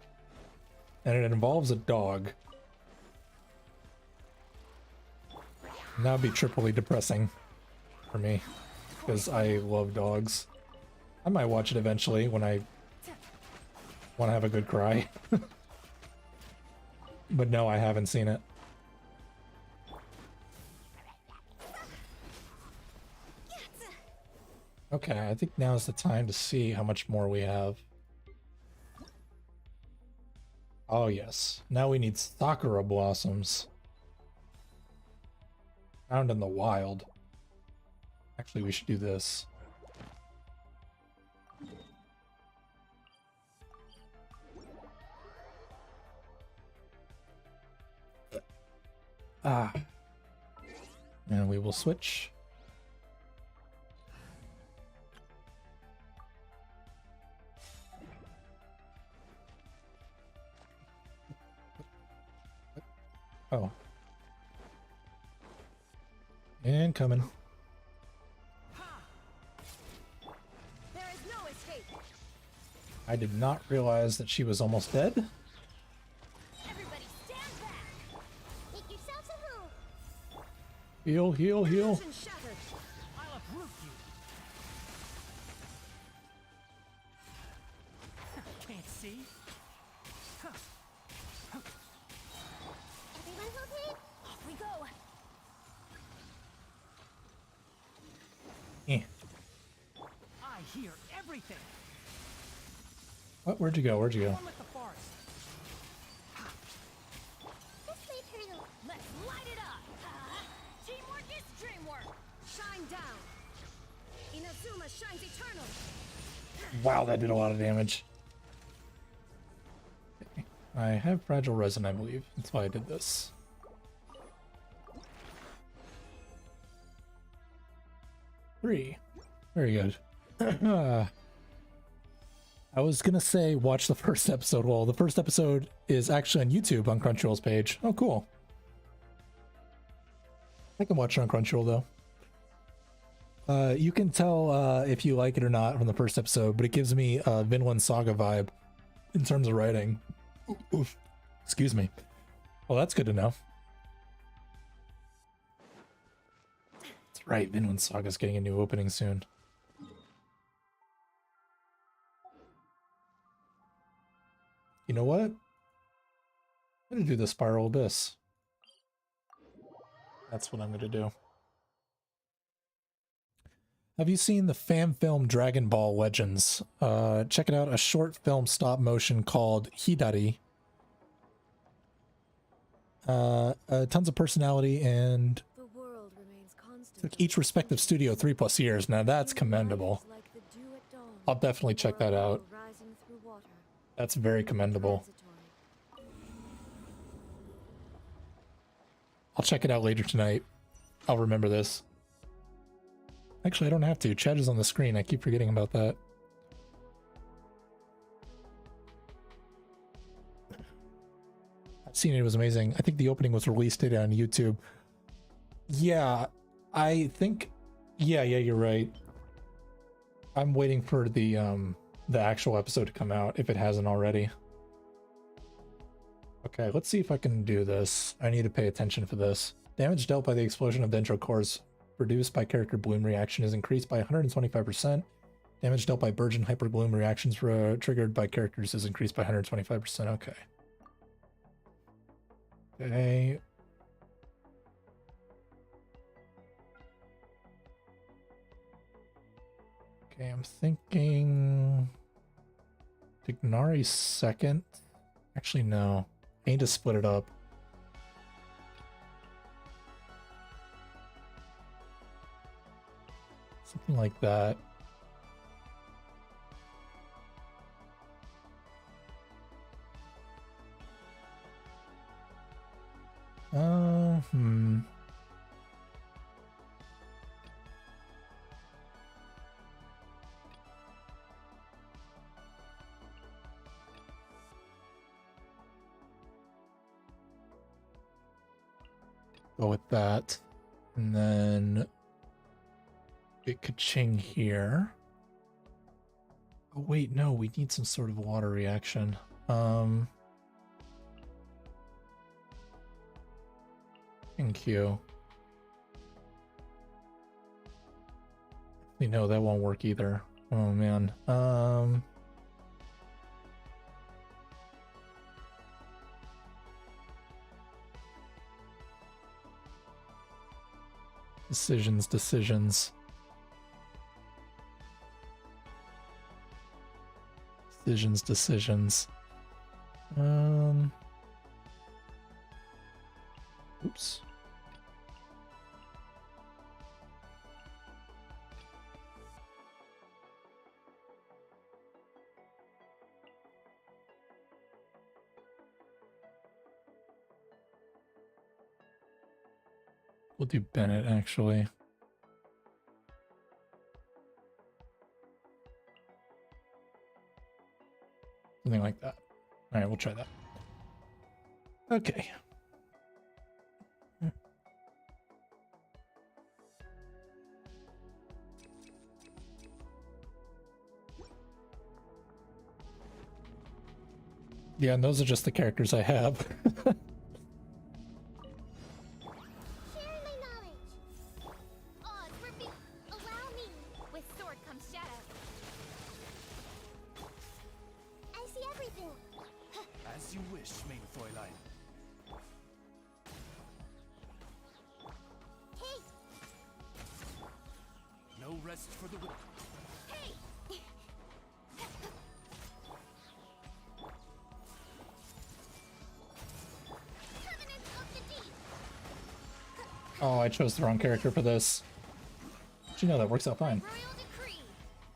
And it involves a dog. And that would be triply depressing for me. Because I love dogs. I might watch it eventually when I want to have a good cry. But no, I haven't seen it. Okay, I think now is the time to see how much more we have. Oh yes, now we need Sakura blossoms. Found in the wild. Actually, we should do this. And we will switch. Oh. And coming. There is no escape. I did not realize that she was almost dead. Everybody stand back. Make yourselves a move. Heal, heal, heal. Illusion shattered. I'll uproot you. Can't see. Everyone okay? Off we go. Eh. I hear everything. What? Where'd you go? Where'd you go? One with the forest. This way, turtle. Let's light it up. Teamwork is dreamwork. Shine down. Inazuma shines eternal. Wow, that did a lot of damage. Okay. I have fragile resin, I believe. That's why I did this. Three. Very good. I was gonna say watch the first episode. Well, the first episode is actually on YouTube on Crunchyroll's page. Oh, cool. I can watch it on Crunchyroll though. You can tell if you like it or not from the first episode, but it gives me a Vinland Saga vibe in terms of writing. Oof. Excuse me. Well, that's good to know. That's right, Vinland Saga's getting a new opening soon. You know what? I'm gonna do the Spiral Abyss. That's what I'm gonna do. Have you seen the fan film Dragon Ball Legends? Check it out, a short film stop motion called Hidari. Tons of personality, and The world remains constant. took each respective studio 3+ years. Now that's commendable. Like the dew at dawn. I'll definitely check that out. Rising through water. That's very commendable. Transitory. I'll check it out later tonight. I'll remember this. Actually, I don't have to. Chat is on the screen. I keep forgetting about that. I've seen it. It was amazing. I think the opening was released today on YouTube. Yeah, I think Yeah, you're right. I'm waiting for the actual episode to come out if it hasn't already. Okay, let's see if I can do this. I need to pay attention for this. Damage dealt by the explosion of dendro cores produced by character bloom reaction is increased by 125%. Damage dealt by Burgeon Hyper Bloom reactions triggered by characters is increased by 125%. Okay. Okay. Okay, I'm thinking Dignari second. Actually, no. I need to split it up. Something like that. Hmm. Go with that. And then get ka-ching here. Oh wait, no, we need some sort of water reaction. Thank you. No, that won't work either. Oh man. Decisions. Decisions, decisions. Oops. We'll do Bennett, actually. Something like that. All right, we'll try that. Okay. Yeah, and those are just the characters I have. Oh, I chose the wrong character for this. But you know that works out fine.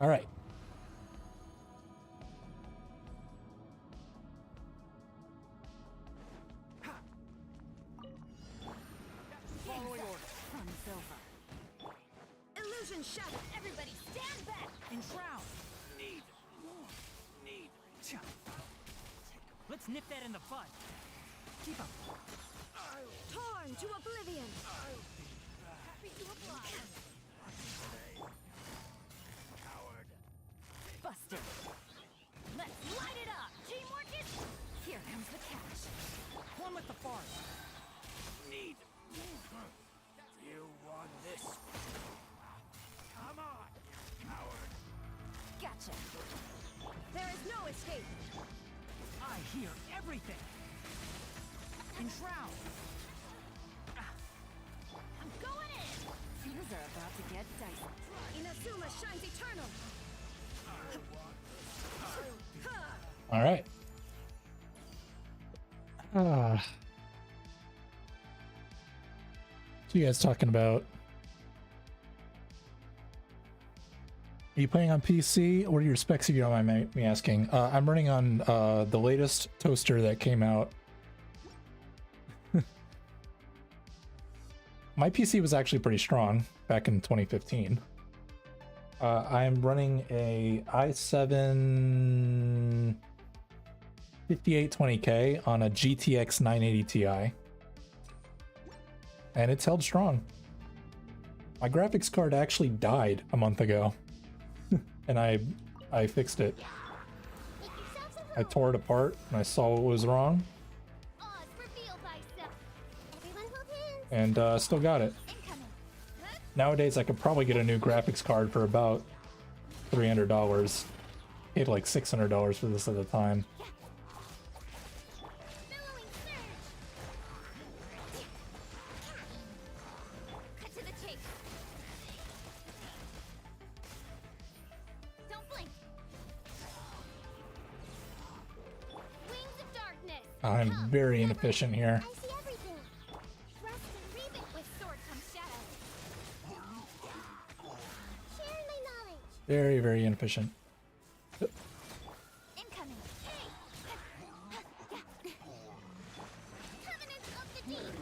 All right. Illusion shattered. Everybody stand back. Enshroud. Let's nip that in the bud. Keep up. Torn to oblivion. Happy to apply. Coward. Buster. Let's light it up. Teamwork is. Here comes the cash. One with the farm. You want this? Come on, coward. Gotcha. There is no escape. I hear everything. Enshroud. I'm going in. Things are about to get dicey. Inazuma shines eternal. All right. What are you guys talking about? Are you playing on PC? What are your specs if you don't mind me asking? I'm running on the latest toaster that came out. My PC was actually pretty strong back in 2015. I'm running a i7 5820K on a GTX 980 Ti. And it's held strong. My graphics card actually died a month ago, and I fixed it. Make yourselves at I home. tore it apart and I saw what was wrong, Oz, reveal thyself. Everyone hold hands. and still got it. Incoming. Huh? Nowadays, I could probably get a new graphics card for about $300. Paid like $600 for this at the time. Billowing surge. Cut to the chase. Don't blink. Wings of darkness. I'm Come, very never. inefficient here. I see everything. Thrust and reap it. With sword comes shadow. Share my knowledge. Very, very inefficient. Incoming. Hey. Covenant of the deep.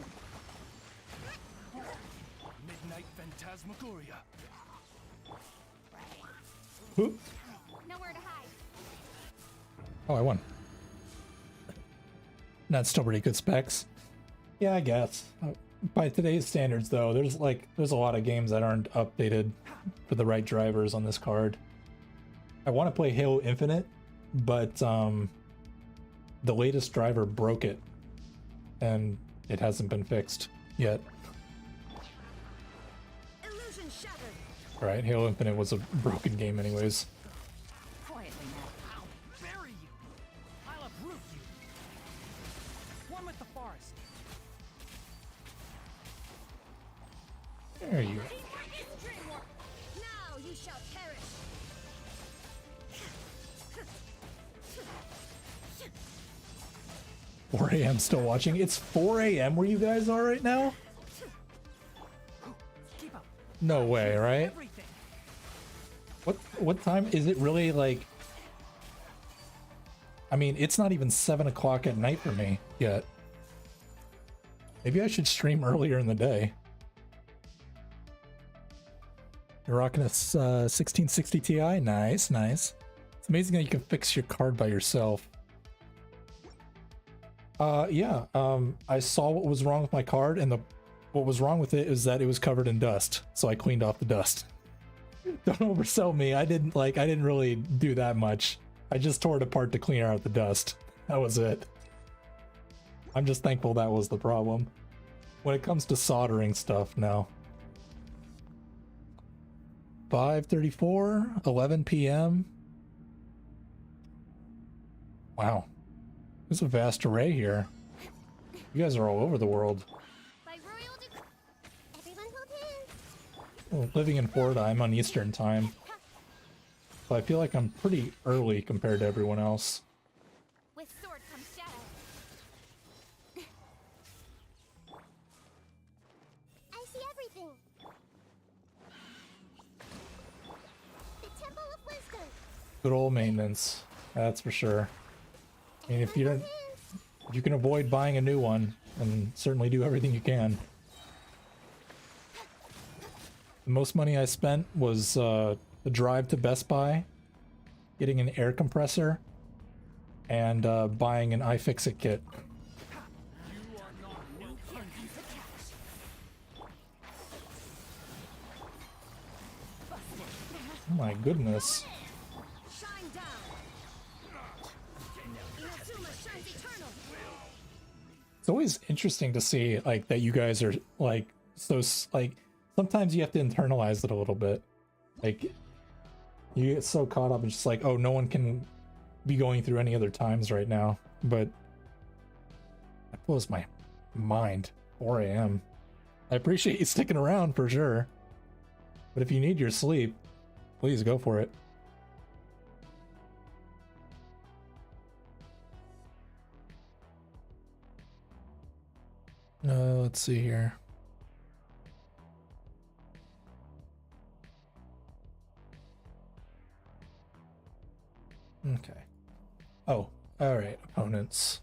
Midnight Phantasmagoria. Oop. Nowhere to hide. Oh, I won. That's still pretty good specs. Yeah, I guess. By today's standards, though, there's a lot of games that aren't updated for the right drivers on this card. I want to play Halo Infinite, but the latest driver broke it, and it hasn't been fixed yet. Illusion shattered. Right, Halo Infinite was a broken game anyways. Quietly now. I'll bury you. I'll uproot you. One with the forest. There you go. Teamwork is dreamwork. Now you shall perish. 4 a.m. still watching. It's 4 a.m. where you guys are right now? Keep up. No way, right? Everything. What time is it really, like? I mean, it's not even 7 o'clock at night for me yet. Maybe I should stream earlier in the day. You're rocking a 1660 Ti? Nice, nice. It's amazing that you can fix your card by yourself. Yeah, I saw what was wrong with my card, and what was wrong with it is that it was covered in dust, so I cleaned off the dust. Don't oversell me. I didn't really do that much. I just tore it apart to clean out the dust. That was it. I'm just thankful that was the problem. When it comes to soldering stuff, no. 5:34, 11 p.m. Wow. There's a vast array here. You guys are all over the world. By royal decree. Everyone hold hands. Well, living in Florida, I'm on Eastern time. So I feel like I'm pretty early compared to everyone else. With sword comes shadow. I see everything. The Temple of Wisdom. Good old maintenance. That's for sure. I mean, if you don't, if you can avoid buying a new one, then certainly do everything you can. The most money I spent was the drive to Best Buy, getting an air compressor, and buying an iFixit kit. Oh my goodness. Shine down. Inazuma shines eternal. It's always interesting to see like that you guys are like like sometimes you have to internalize it a little bit. Like you get so caught up in just like, oh, no one can be going through any other times right now. But that blows my mind. 4 a.m. I appreciate you sticking around for sure. But if you need your sleep, please go for it. Let's see here. Okay. Oh, all right, opponents.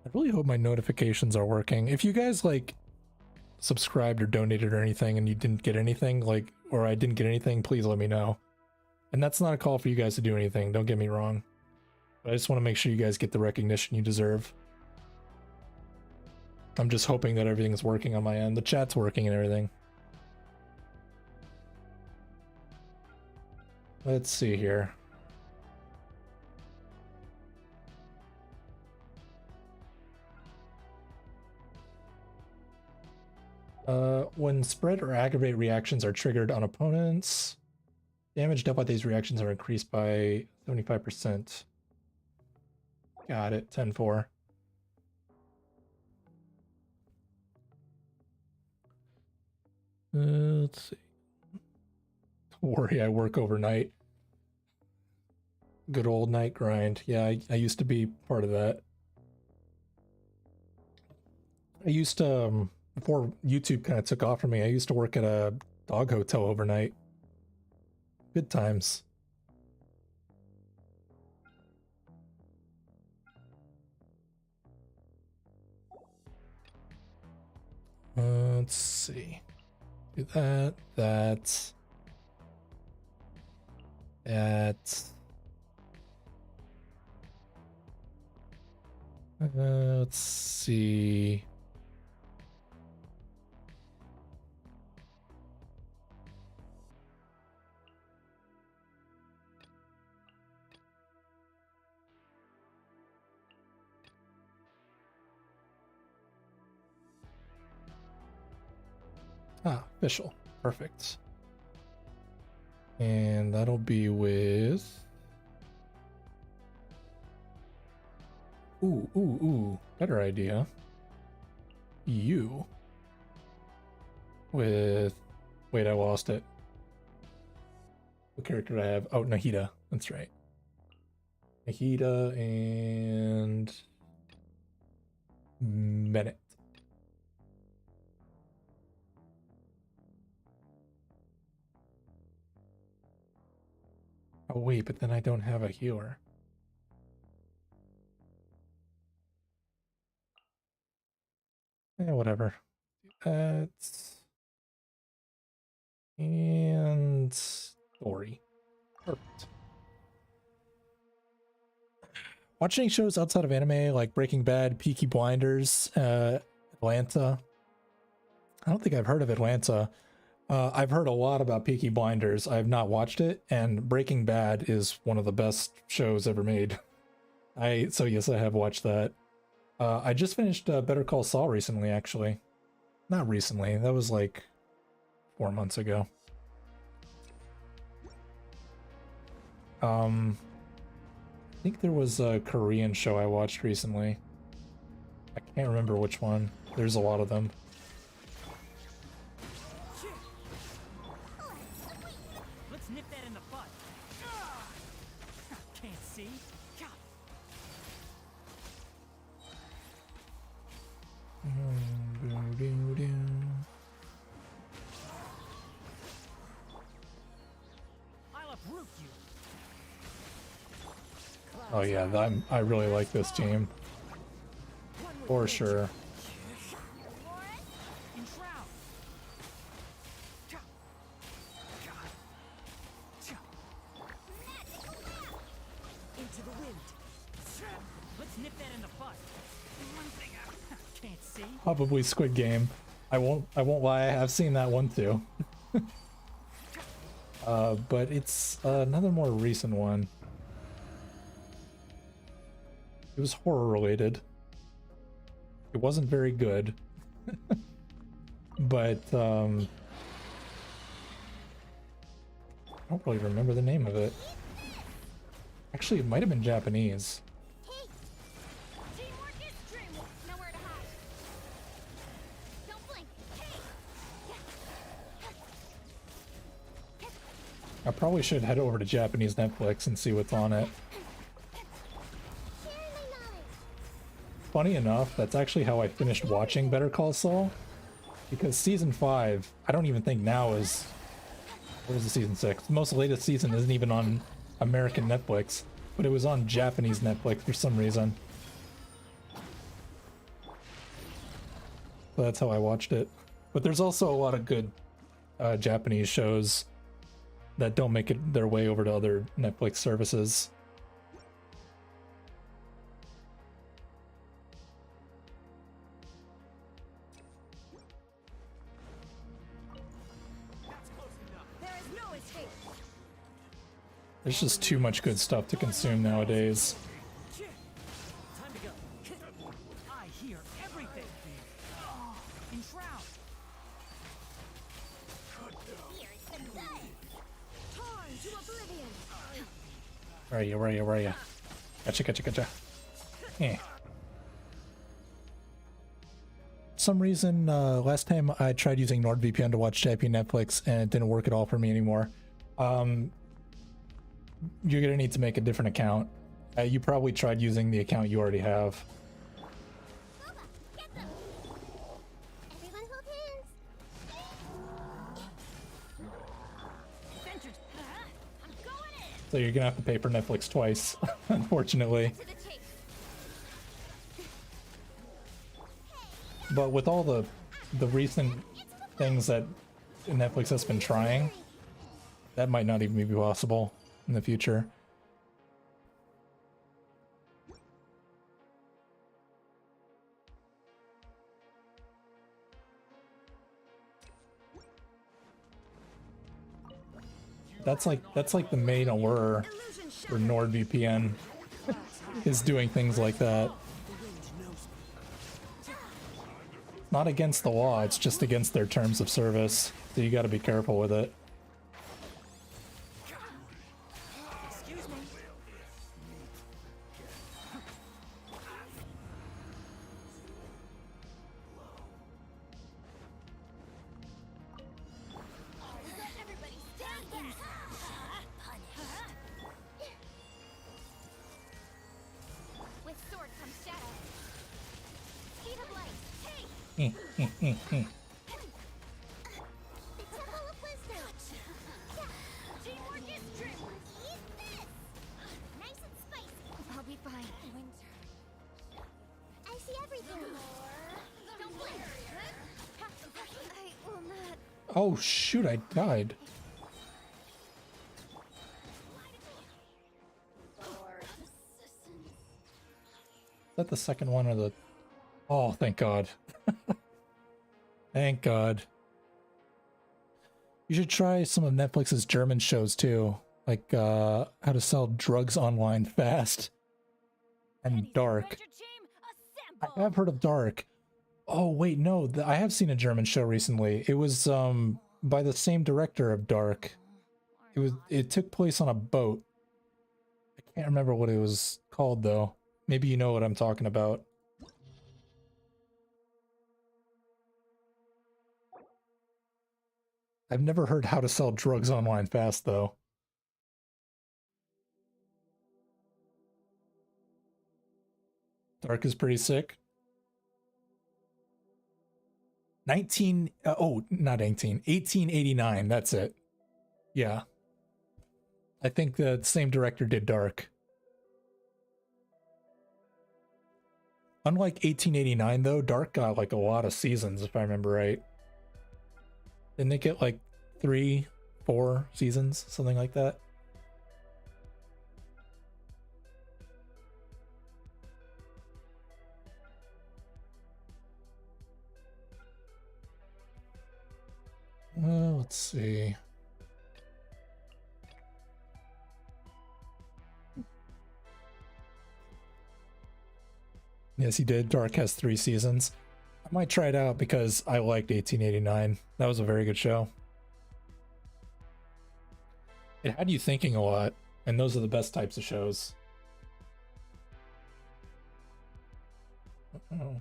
I really hope my notifications are working. If you guys like subscribed or donated or anything and you didn't get anything, like, or I didn't get anything, please let me know. And that's not a call for you guys to do anything, don't get me wrong. But I just want to make sure you guys get the recognition you deserve. I'm just hoping that everything's working on my end. The chat's working and everything. Let's see here. When spread or aggravate reactions are triggered on opponents, damage dealt by these reactions are increased by 75%. Got it, 10-4. Let's see. Don't worry, I work overnight. Good old night grind. Yeah, I used to be part of that. I used to, before YouTube kind of took off for me, I used to work at a dog hotel overnight. Good times. Let's see. Do that, that. Let's see. Ah, official. Perfect. And that'll be with... Ooh. Better idea. You. With... Wait, I lost it. What character did I have? Oh, Nahida. That's right. Nahida and... Bennett. Oh wait, but then I don't have a healer. Whatever. That's... And... Story. Perfect. Watching shows outside of anime like Breaking Bad, Peaky Blinders, Atlanta. I don't think I've heard of Atlanta. I've heard a lot about Peaky Blinders. I've not watched it, and Breaking Bad is one of the best shows ever made. So yes, I have watched that. I just finished Better Call Saul recently, actually. Not recently. That was like 4 months ago. I think there was a Korean show I watched recently. I can't remember which one. There's a lot of them. Let's nip that in the butt. Can't see. I'll uproot you. Oh yeah, I really like this team. For sure. Into the wind. Let's nip that in the butt. One thing I can't see. Probably Squid Game. I won't lie, I have seen that one too. But it's another more recent one. It was horror related. It wasn't very good. But I don't really remember the name of it. Actually, it might have been Japanese. Teamwork is dreamwork. Nowhere to hide. Don't blink. I probably should head over to Japanese Netflix and see what's on it. Share my knowledge. Funny enough, that's actually how I finished watching Better Call Saul. Because season 5, I don't even think now is... What was the season 6? The most latest season isn't even on American Netflix, but it was on Japanese Netflix for some reason. So that's how I watched it. But there's also a lot of good Japanese shows that don't make it their way over to other Netflix services. There is no escape. There's just too much good stuff to consume nowadays. Time to go. I hear everything. Enshroud. Here's the good. Torn to oblivion. Where are you? Where are you? Where are you? Gotcha, gotcha, gotcha. Eh. Some reason, last time I tried using NordVPN to watch JP Netflix and it didn't work at all for me anymore. You're gonna need to make a different account. You probably tried using the account you already have. Boba, get them. Everyone hold hands. Adventures. I'm going in. So you're gonna have to pay for Netflix twice, unfortunately. To the chase. But with all the recent things that Netflix has been trying, that might not even be possible in the future. That's like the main allure Illusion shot. for NordVPN is doing things like that. Not against the law, it's just against their terms of service. So you got to be careful with it. Excuse me. Everybody stand back. With sword comes shadow. Speed of light. Hey. The Temple of Wisdom. Teamwork is strength. Eat this. Nice and spicy. I'll be fine. Winter. I see everything. Don't blink. I will not. Oh shoot, I died. Is that the second one or the... Oh, thank God. Thank God. You should try some of Netflix's German shows too. Like How to Sell Drugs Online Fast and Dark. Adventure team, I assemble. have heard of Dark. Oh wait, no, I have seen a German show recently. It was by the same director of Dark. It took place on a boat. I can't remember what it was called though. Maybe you know what I'm talking about. I've never heard How to Sell Drugs Online Fast though. Dark is pretty sick. 1889, that's it. Yeah. I think the same director did Dark. Unlike 1889 though, Dark got like a lot of seasons if I remember right. Didn't it get like 3, 4 seasons, something like that? Well, let's see. Yes, he did. Dark has 3 seasons. I might try it out because I liked 1889. That was a very good show. It had you thinking a lot, and those are the best types of shows. Uh-oh.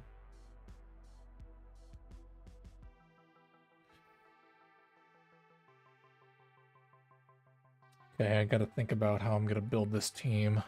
Okay, I gotta think about how I'm gonna build this team.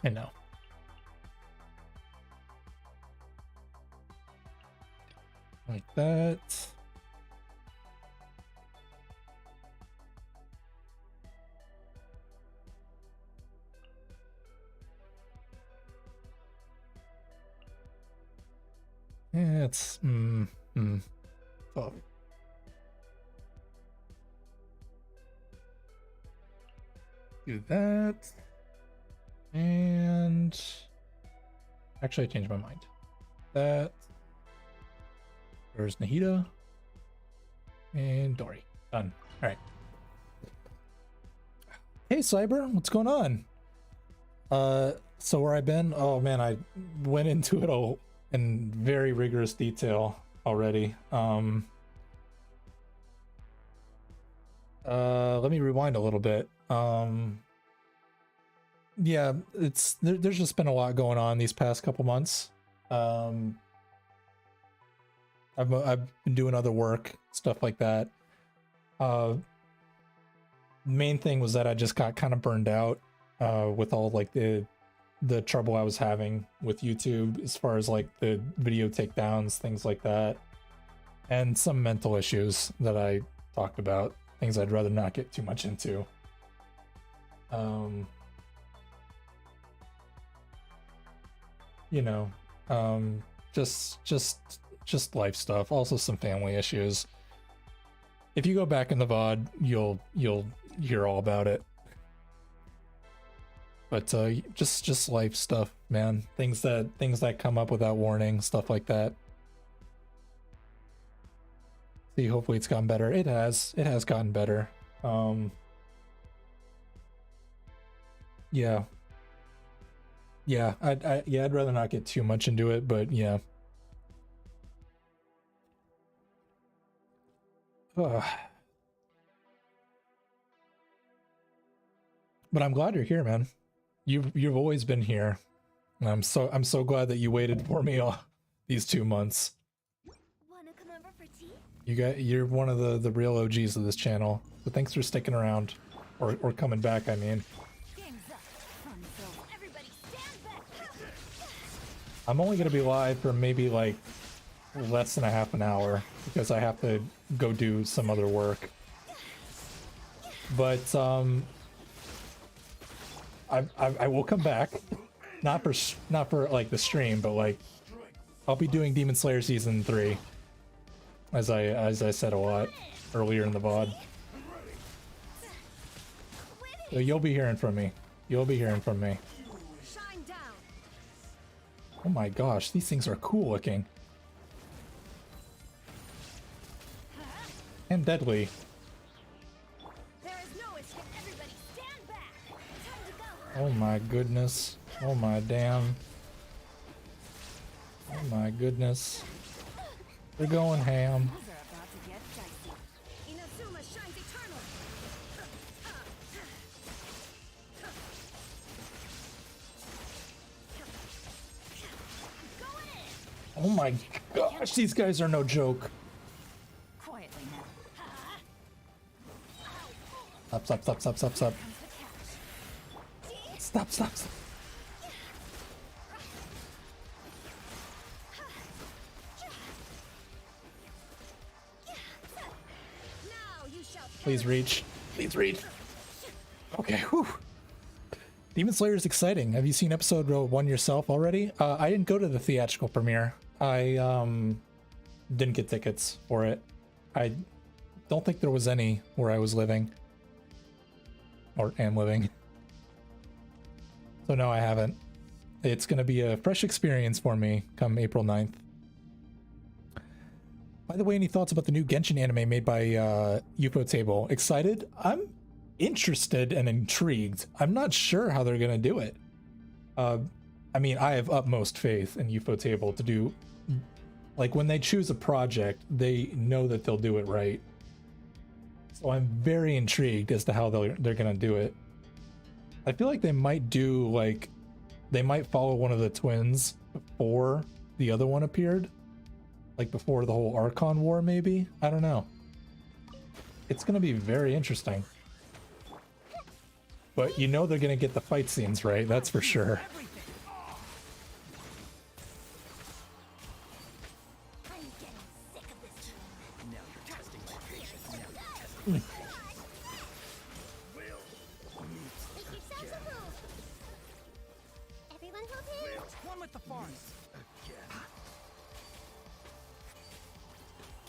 I know. Like that. That's tough. Do that. And actually, I changed my mind. That. There's Nahida. And Dory. Done. All right. Hey, Cyber, what's going on? So where I've been? Oh man, I went into it all in very rigorous detail already. Let me rewind a little bit. Yeah, there's just been a lot going on these past couple months. I've been doing other work, stuff like that. Main thing was that I just got kind of burned out with all like the trouble I was having with YouTube as far as like the video takedowns, things like that, and some mental issues that I talked about, things I'd rather not get too much into. You know, just life stuff, also some family issues. If you go back in the VOD, you'll hear all about it. But just life stuff, man. Things that come up without warning, stuff like that. See, hopefully it's gotten better. It has gotten better. Yeah. I'd rather not get too much into it, but yeah. But I'm glad you're here, man. You've always been here. And I'm so glad that you waited for me all these 2 months. Wanna come over for tea? You're one of the real OGs of this channel. So thanks for sticking around. Or coming back, I mean. Game's up. Fun filled. Everybody stand back. I'm only gonna be live for maybe like less than a half an hour because I have to go do some other work. But I will come back, not for like the stream, but like I'll be doing Demon Slayer Season 3, as I said a lot earlier in the VOD. So you'll be hearing from me. You'll be hearing from me. Shine down. Oh my gosh, these things are cool looking. And deadly. There is no escape. Everybody stand back. Time to go. Oh my goodness. Oh my damn. Oh my goodness. They're going ham. Things are about to get dicey. Inazuma shines eternal. Go in. Oh my gosh, these guys are no joke. Quietly now. Stop. Stop. Now you shall Please reach. Okay, whew. Demon Slayer is exciting. Have you seen episode 1 yourself already? I didn't go to the theatrical premiere. I didn't get tickets for it. I don't think there was any where I was living. Or am living. So no, I haven't. It's going to be a fresh experience for me come April 9th. By the way, any thoughts about the new Genshin anime made by UFO Table? Excited? I'm interested and intrigued. I'm not sure how they're going to do it. I mean, I have utmost faith in UFO Table to do... Like, when they choose a project, they know that they'll do it right. So I'm very intrigued as to how they're going to do it. I feel like they might do, like... They might follow one of the twins before the other one appeared. Like, before the whole Archon War, maybe? I don't know. It's going to be very interesting. But you know they're going to get the fight scenes right, that's for sure. I'm getting sick of this. Now you're testing my patience. Now you're testing my Make yourselves a move. Everyone hold hands. One with the farms.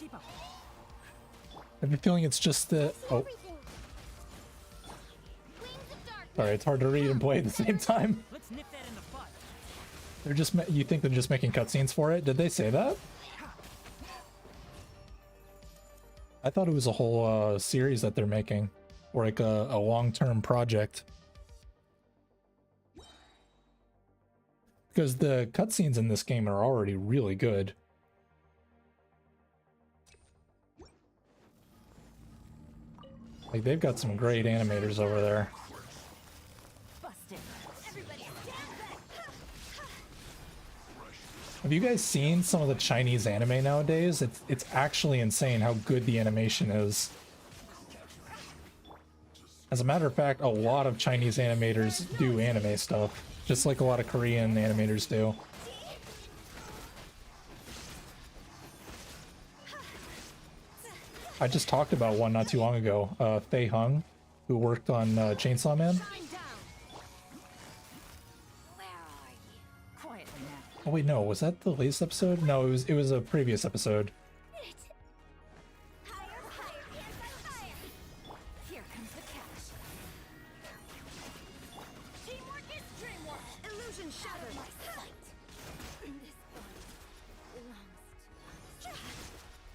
Keep up. I have a feeling it's just the... Oh, Everything. Wings of darkness. sorry, it's hard to read and play at the same time. Let's nip that in the bud. They're just... You think they're just making cutscenes for it? Did they say that? I thought it was a whole series that they're making. Or like a long-term project. Because the cutscenes in this game are already really good. Like, they've got some great animators over there. Busted. Everybody stand back. Have you guys seen some of the Chinese anime nowadays? It's actually insane how good the animation is. As a matter of fact, a lot of Chinese animators do anime stuff, just like a lot of Korean animators do. I just talked about one not too long ago, Fei Hung, who worked on Chainsaw Man. Shine down. Where are you? Quietly now. Oh wait, no, was that the latest episode? No, it was a previous episode. Higher, higher, hands on fire. Here comes the catch. Teamwork is dreamwork. Illusion shattered. My sight. This body belongs to us.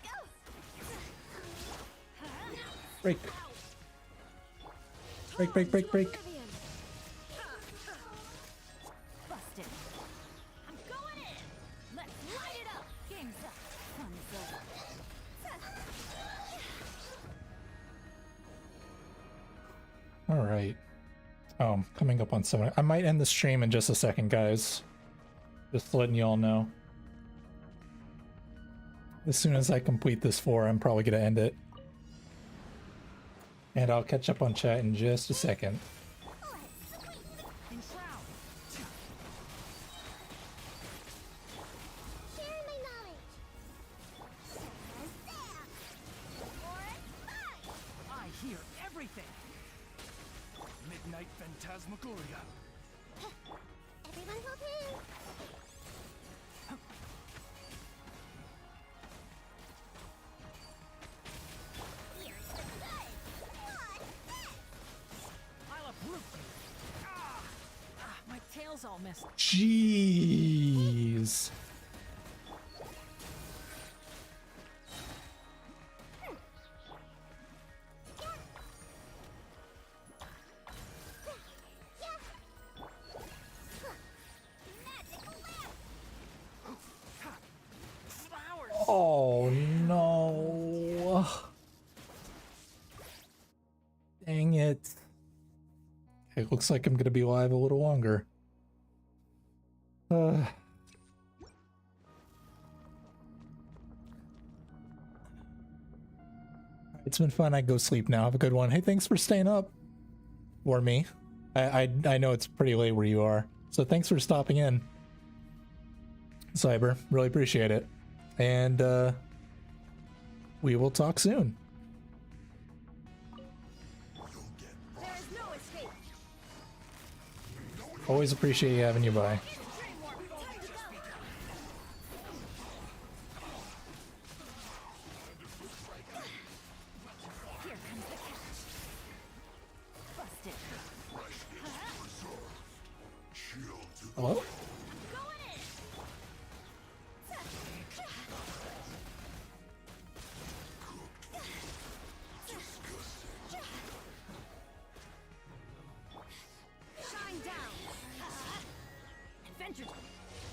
Go. Break. Break, break, break, break. Busted. I'm going in. Let's light it up. Game's up. Fun's over. Alright. Oh, I'm coming up on 7. I might end the stream in just a second, guys. Just letting y'all know. As soon as I complete this 4, I'm probably going to end it. And I'll catch up on chat in just a second. Enshroud. Share my knowledge. I hear everything. Midnight Phantasmagoria. Everyone will do. Here's the good. I'll uproot you. My tail's all messed up. Jeez. Flowers. Oh no. Dang it. It looks like I'm gonna be live a little longer. It's been fun. I go sleep now. Have a good one. Hey, thanks for staying up. Or me. I know it's pretty late where you are. So thanks for stopping in. Cyber. Really appreciate it. And we will talk soon. There is no escape. Always appreciate you having you by. Dreamwork. Time to go. Here comes the catch. Busted. Hello? Going in. Shine down. Adventure.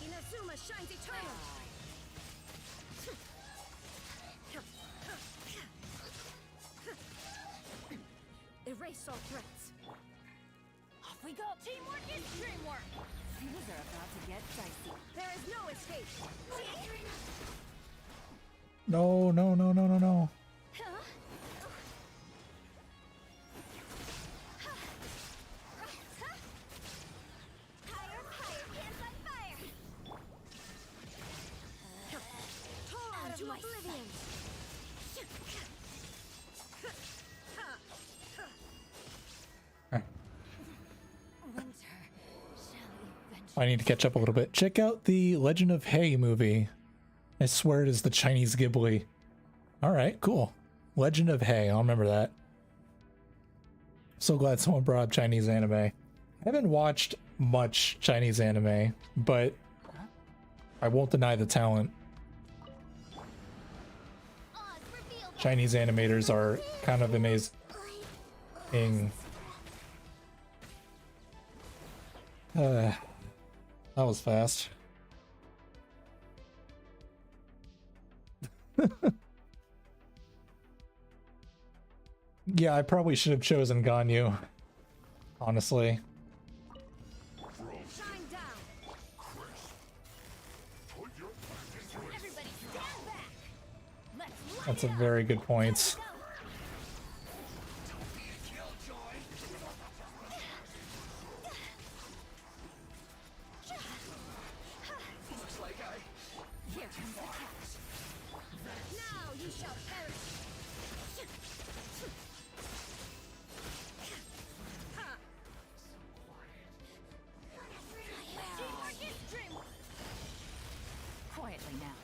Inazuma shines eternal. Erase all threats. Off we go. Teamwork is dreamwork. Things are about to get dicey. There is no escape. No, no, no, no, no, no. Higher, higher, hands on fire. Torn to oblivion. Winter shall eventually. I need to catch up a little bit. Check out the Legend of Hay movie. I swear it is the Chinese Ghibli. All right, cool. Legend of Hay. I'll remember that. So glad someone brought up Chinese anime. I haven't watched much Chinese anime, but I won't deny the talent. Chinese animators are kind of amazing. That was fast. Yeah, I probably should have chosen Ganyu, honestly. Shine down. Everybody stand back. Let's light That's a it up. very good point. Here comes the catch. Now you shall perish. Quietly now.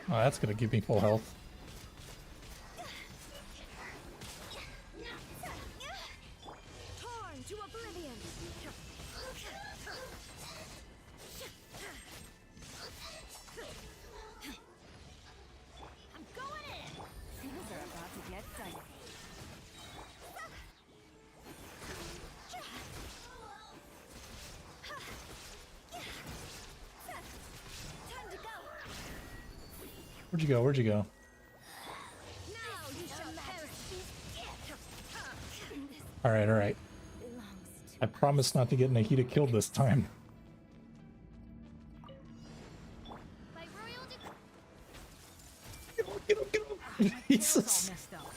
Oh, that's gonna give me full health. Torn to oblivion. I'm going in. Things are about to get dicey. Time to go. Where'd you go? Where'd you go? Now you shall perish. All right, all right. Belongs I promise not to get Nahida killed this time. to by royal decree. Get up, get up, get up. It's all Jesus. messed up.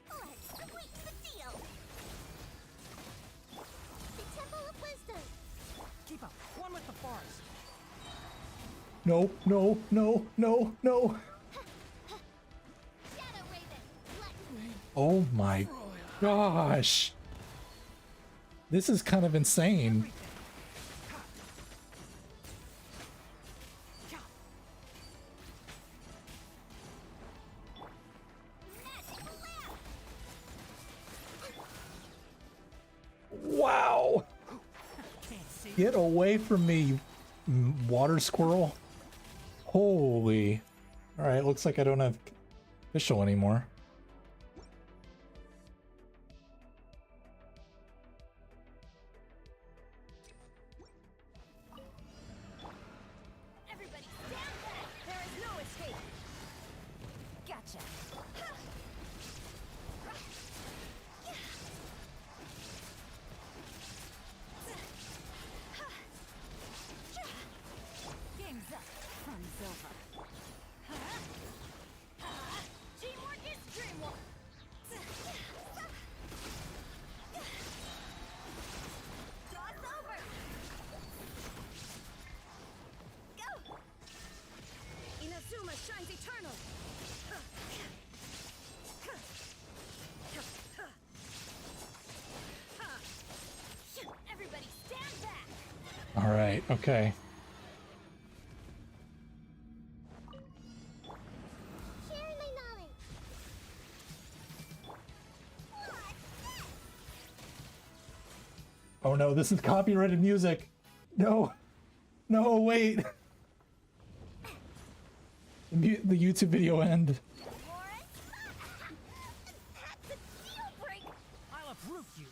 Let's complete the deal. The Temple of Wisdom. Keep up. One with the forest. No, no, no, no, no. Shadow Raven. Let Oh my gosh. This is kind of insane. magical lamp. Wow. Can't see. Get away from me, you water squirrel. Holy. All right, looks like I don't have official anymore. Everybody stand back. There is no escape. Gotcha. Game's up. Fun's over. Teamwork is dreamwork. Toss over. Go. Inazuma shines eternal. Everybody stand back. All right, okay. Sharing my knowledge. Oh no, this is copyrighted music. No. No, wait. The YouTube video end. That's a deal break. I'll uproot you.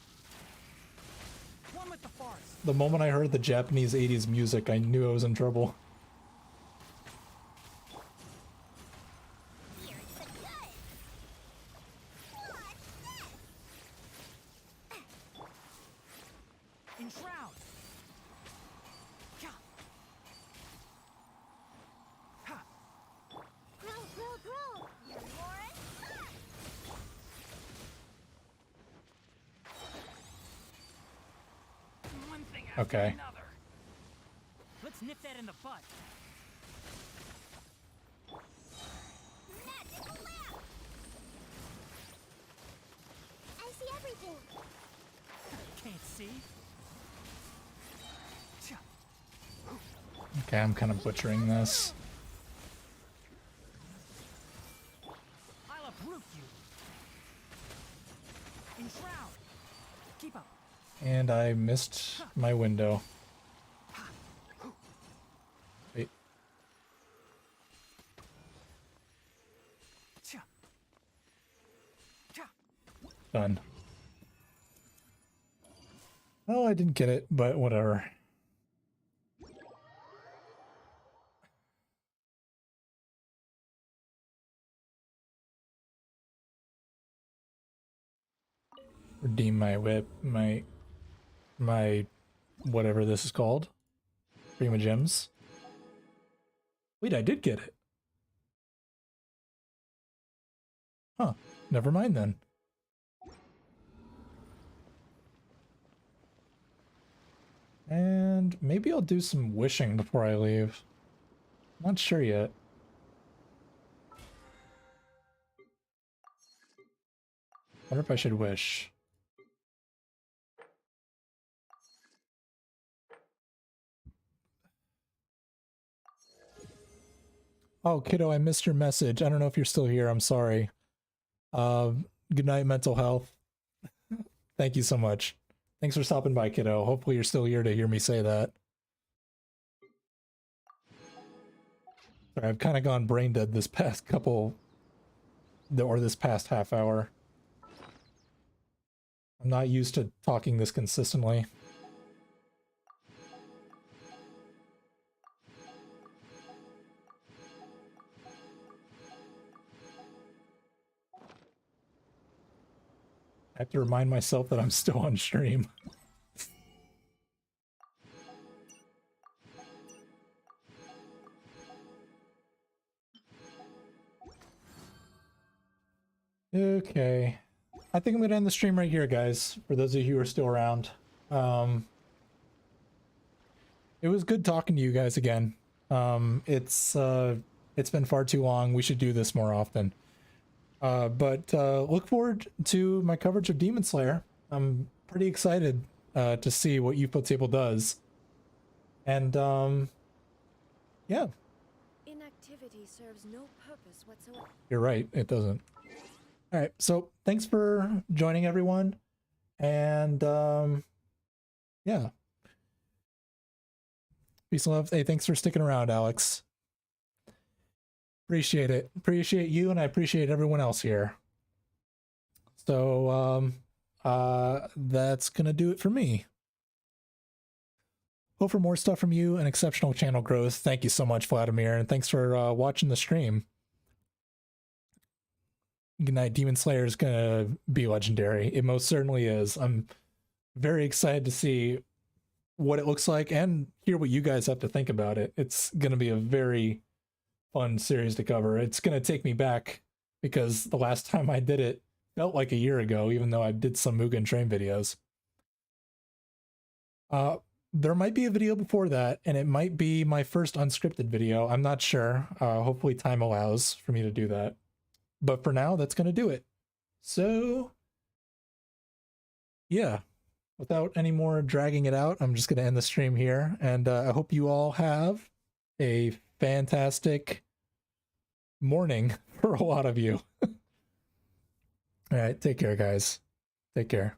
One with the forest. The moment I heard the Japanese 80s music, I knew I was in trouble. Here's the good. Enshroud. Ha. Grow, grow, grow. You're Warren. One thing after Okay. another. Let's nip that in the bud. Magical lamp. I see everything. Can't see. Cha. Okay, I'm kind of butchering this. root you. Enshroud. Keep up. And I missed my window. Wait. Cha. Cha. Done. Oh, I didn't get it, but whatever. Redeem my whip, my whatever this is called. Prima gems. Wait, I did get it. Huh. Never mind then. And maybe I'll do some wishing before I leave. Not sure yet. Wonder if I should wish. Oh, kiddo, I missed your message. I don't know if you're still here. I'm sorry. Good night, mental health. Thank you so much. Thanks for stopping by, kiddo. Hopefully you're still here to hear me say that. Sorry, I've kind of gone brain dead this past couple, or this past half hour. I'm not used to talking this consistently. I have to remind myself that I'm still on stream. Okay. I think I'm going to end the stream right here, guys, for those of you who are still around. It was good talking to you guys again. It's been far too long. We should do this more often. But look forward to my coverage of Demon Slayer. I'm pretty excited to see what Youthful Table does. And yeah. Inactivity serves no purpose whatsoever. You're right, it doesn't. All right, so thanks for joining, everyone. And yeah. Peace and love. Hey, thanks for sticking around, Alex. Appreciate it. Appreciate you, and I appreciate everyone else here. So that's gonna do it for me. Hope for more stuff from you and exceptional channel growth. Thank you so much, Vladimir, and thanks for watching the stream. Good night. Demon Slayer is gonna be legendary. It most certainly is. I'm very excited to see what it looks like and hear what you guys have to think about it. It's gonna be a very fun series to cover. It's gonna take me back because the last time I did it felt like a year ago, even though I did some Mugen Train videos. There might be a video before that, and it might be my first unscripted video. I'm not sure. Hopefully time allows for me to do that. But for now, that's gonna do it. So yeah, without any more dragging it out, I'm just gonna end the stream here, and I hope you all have a fantastic morning for a lot of you. All right, take care, guys. Take care.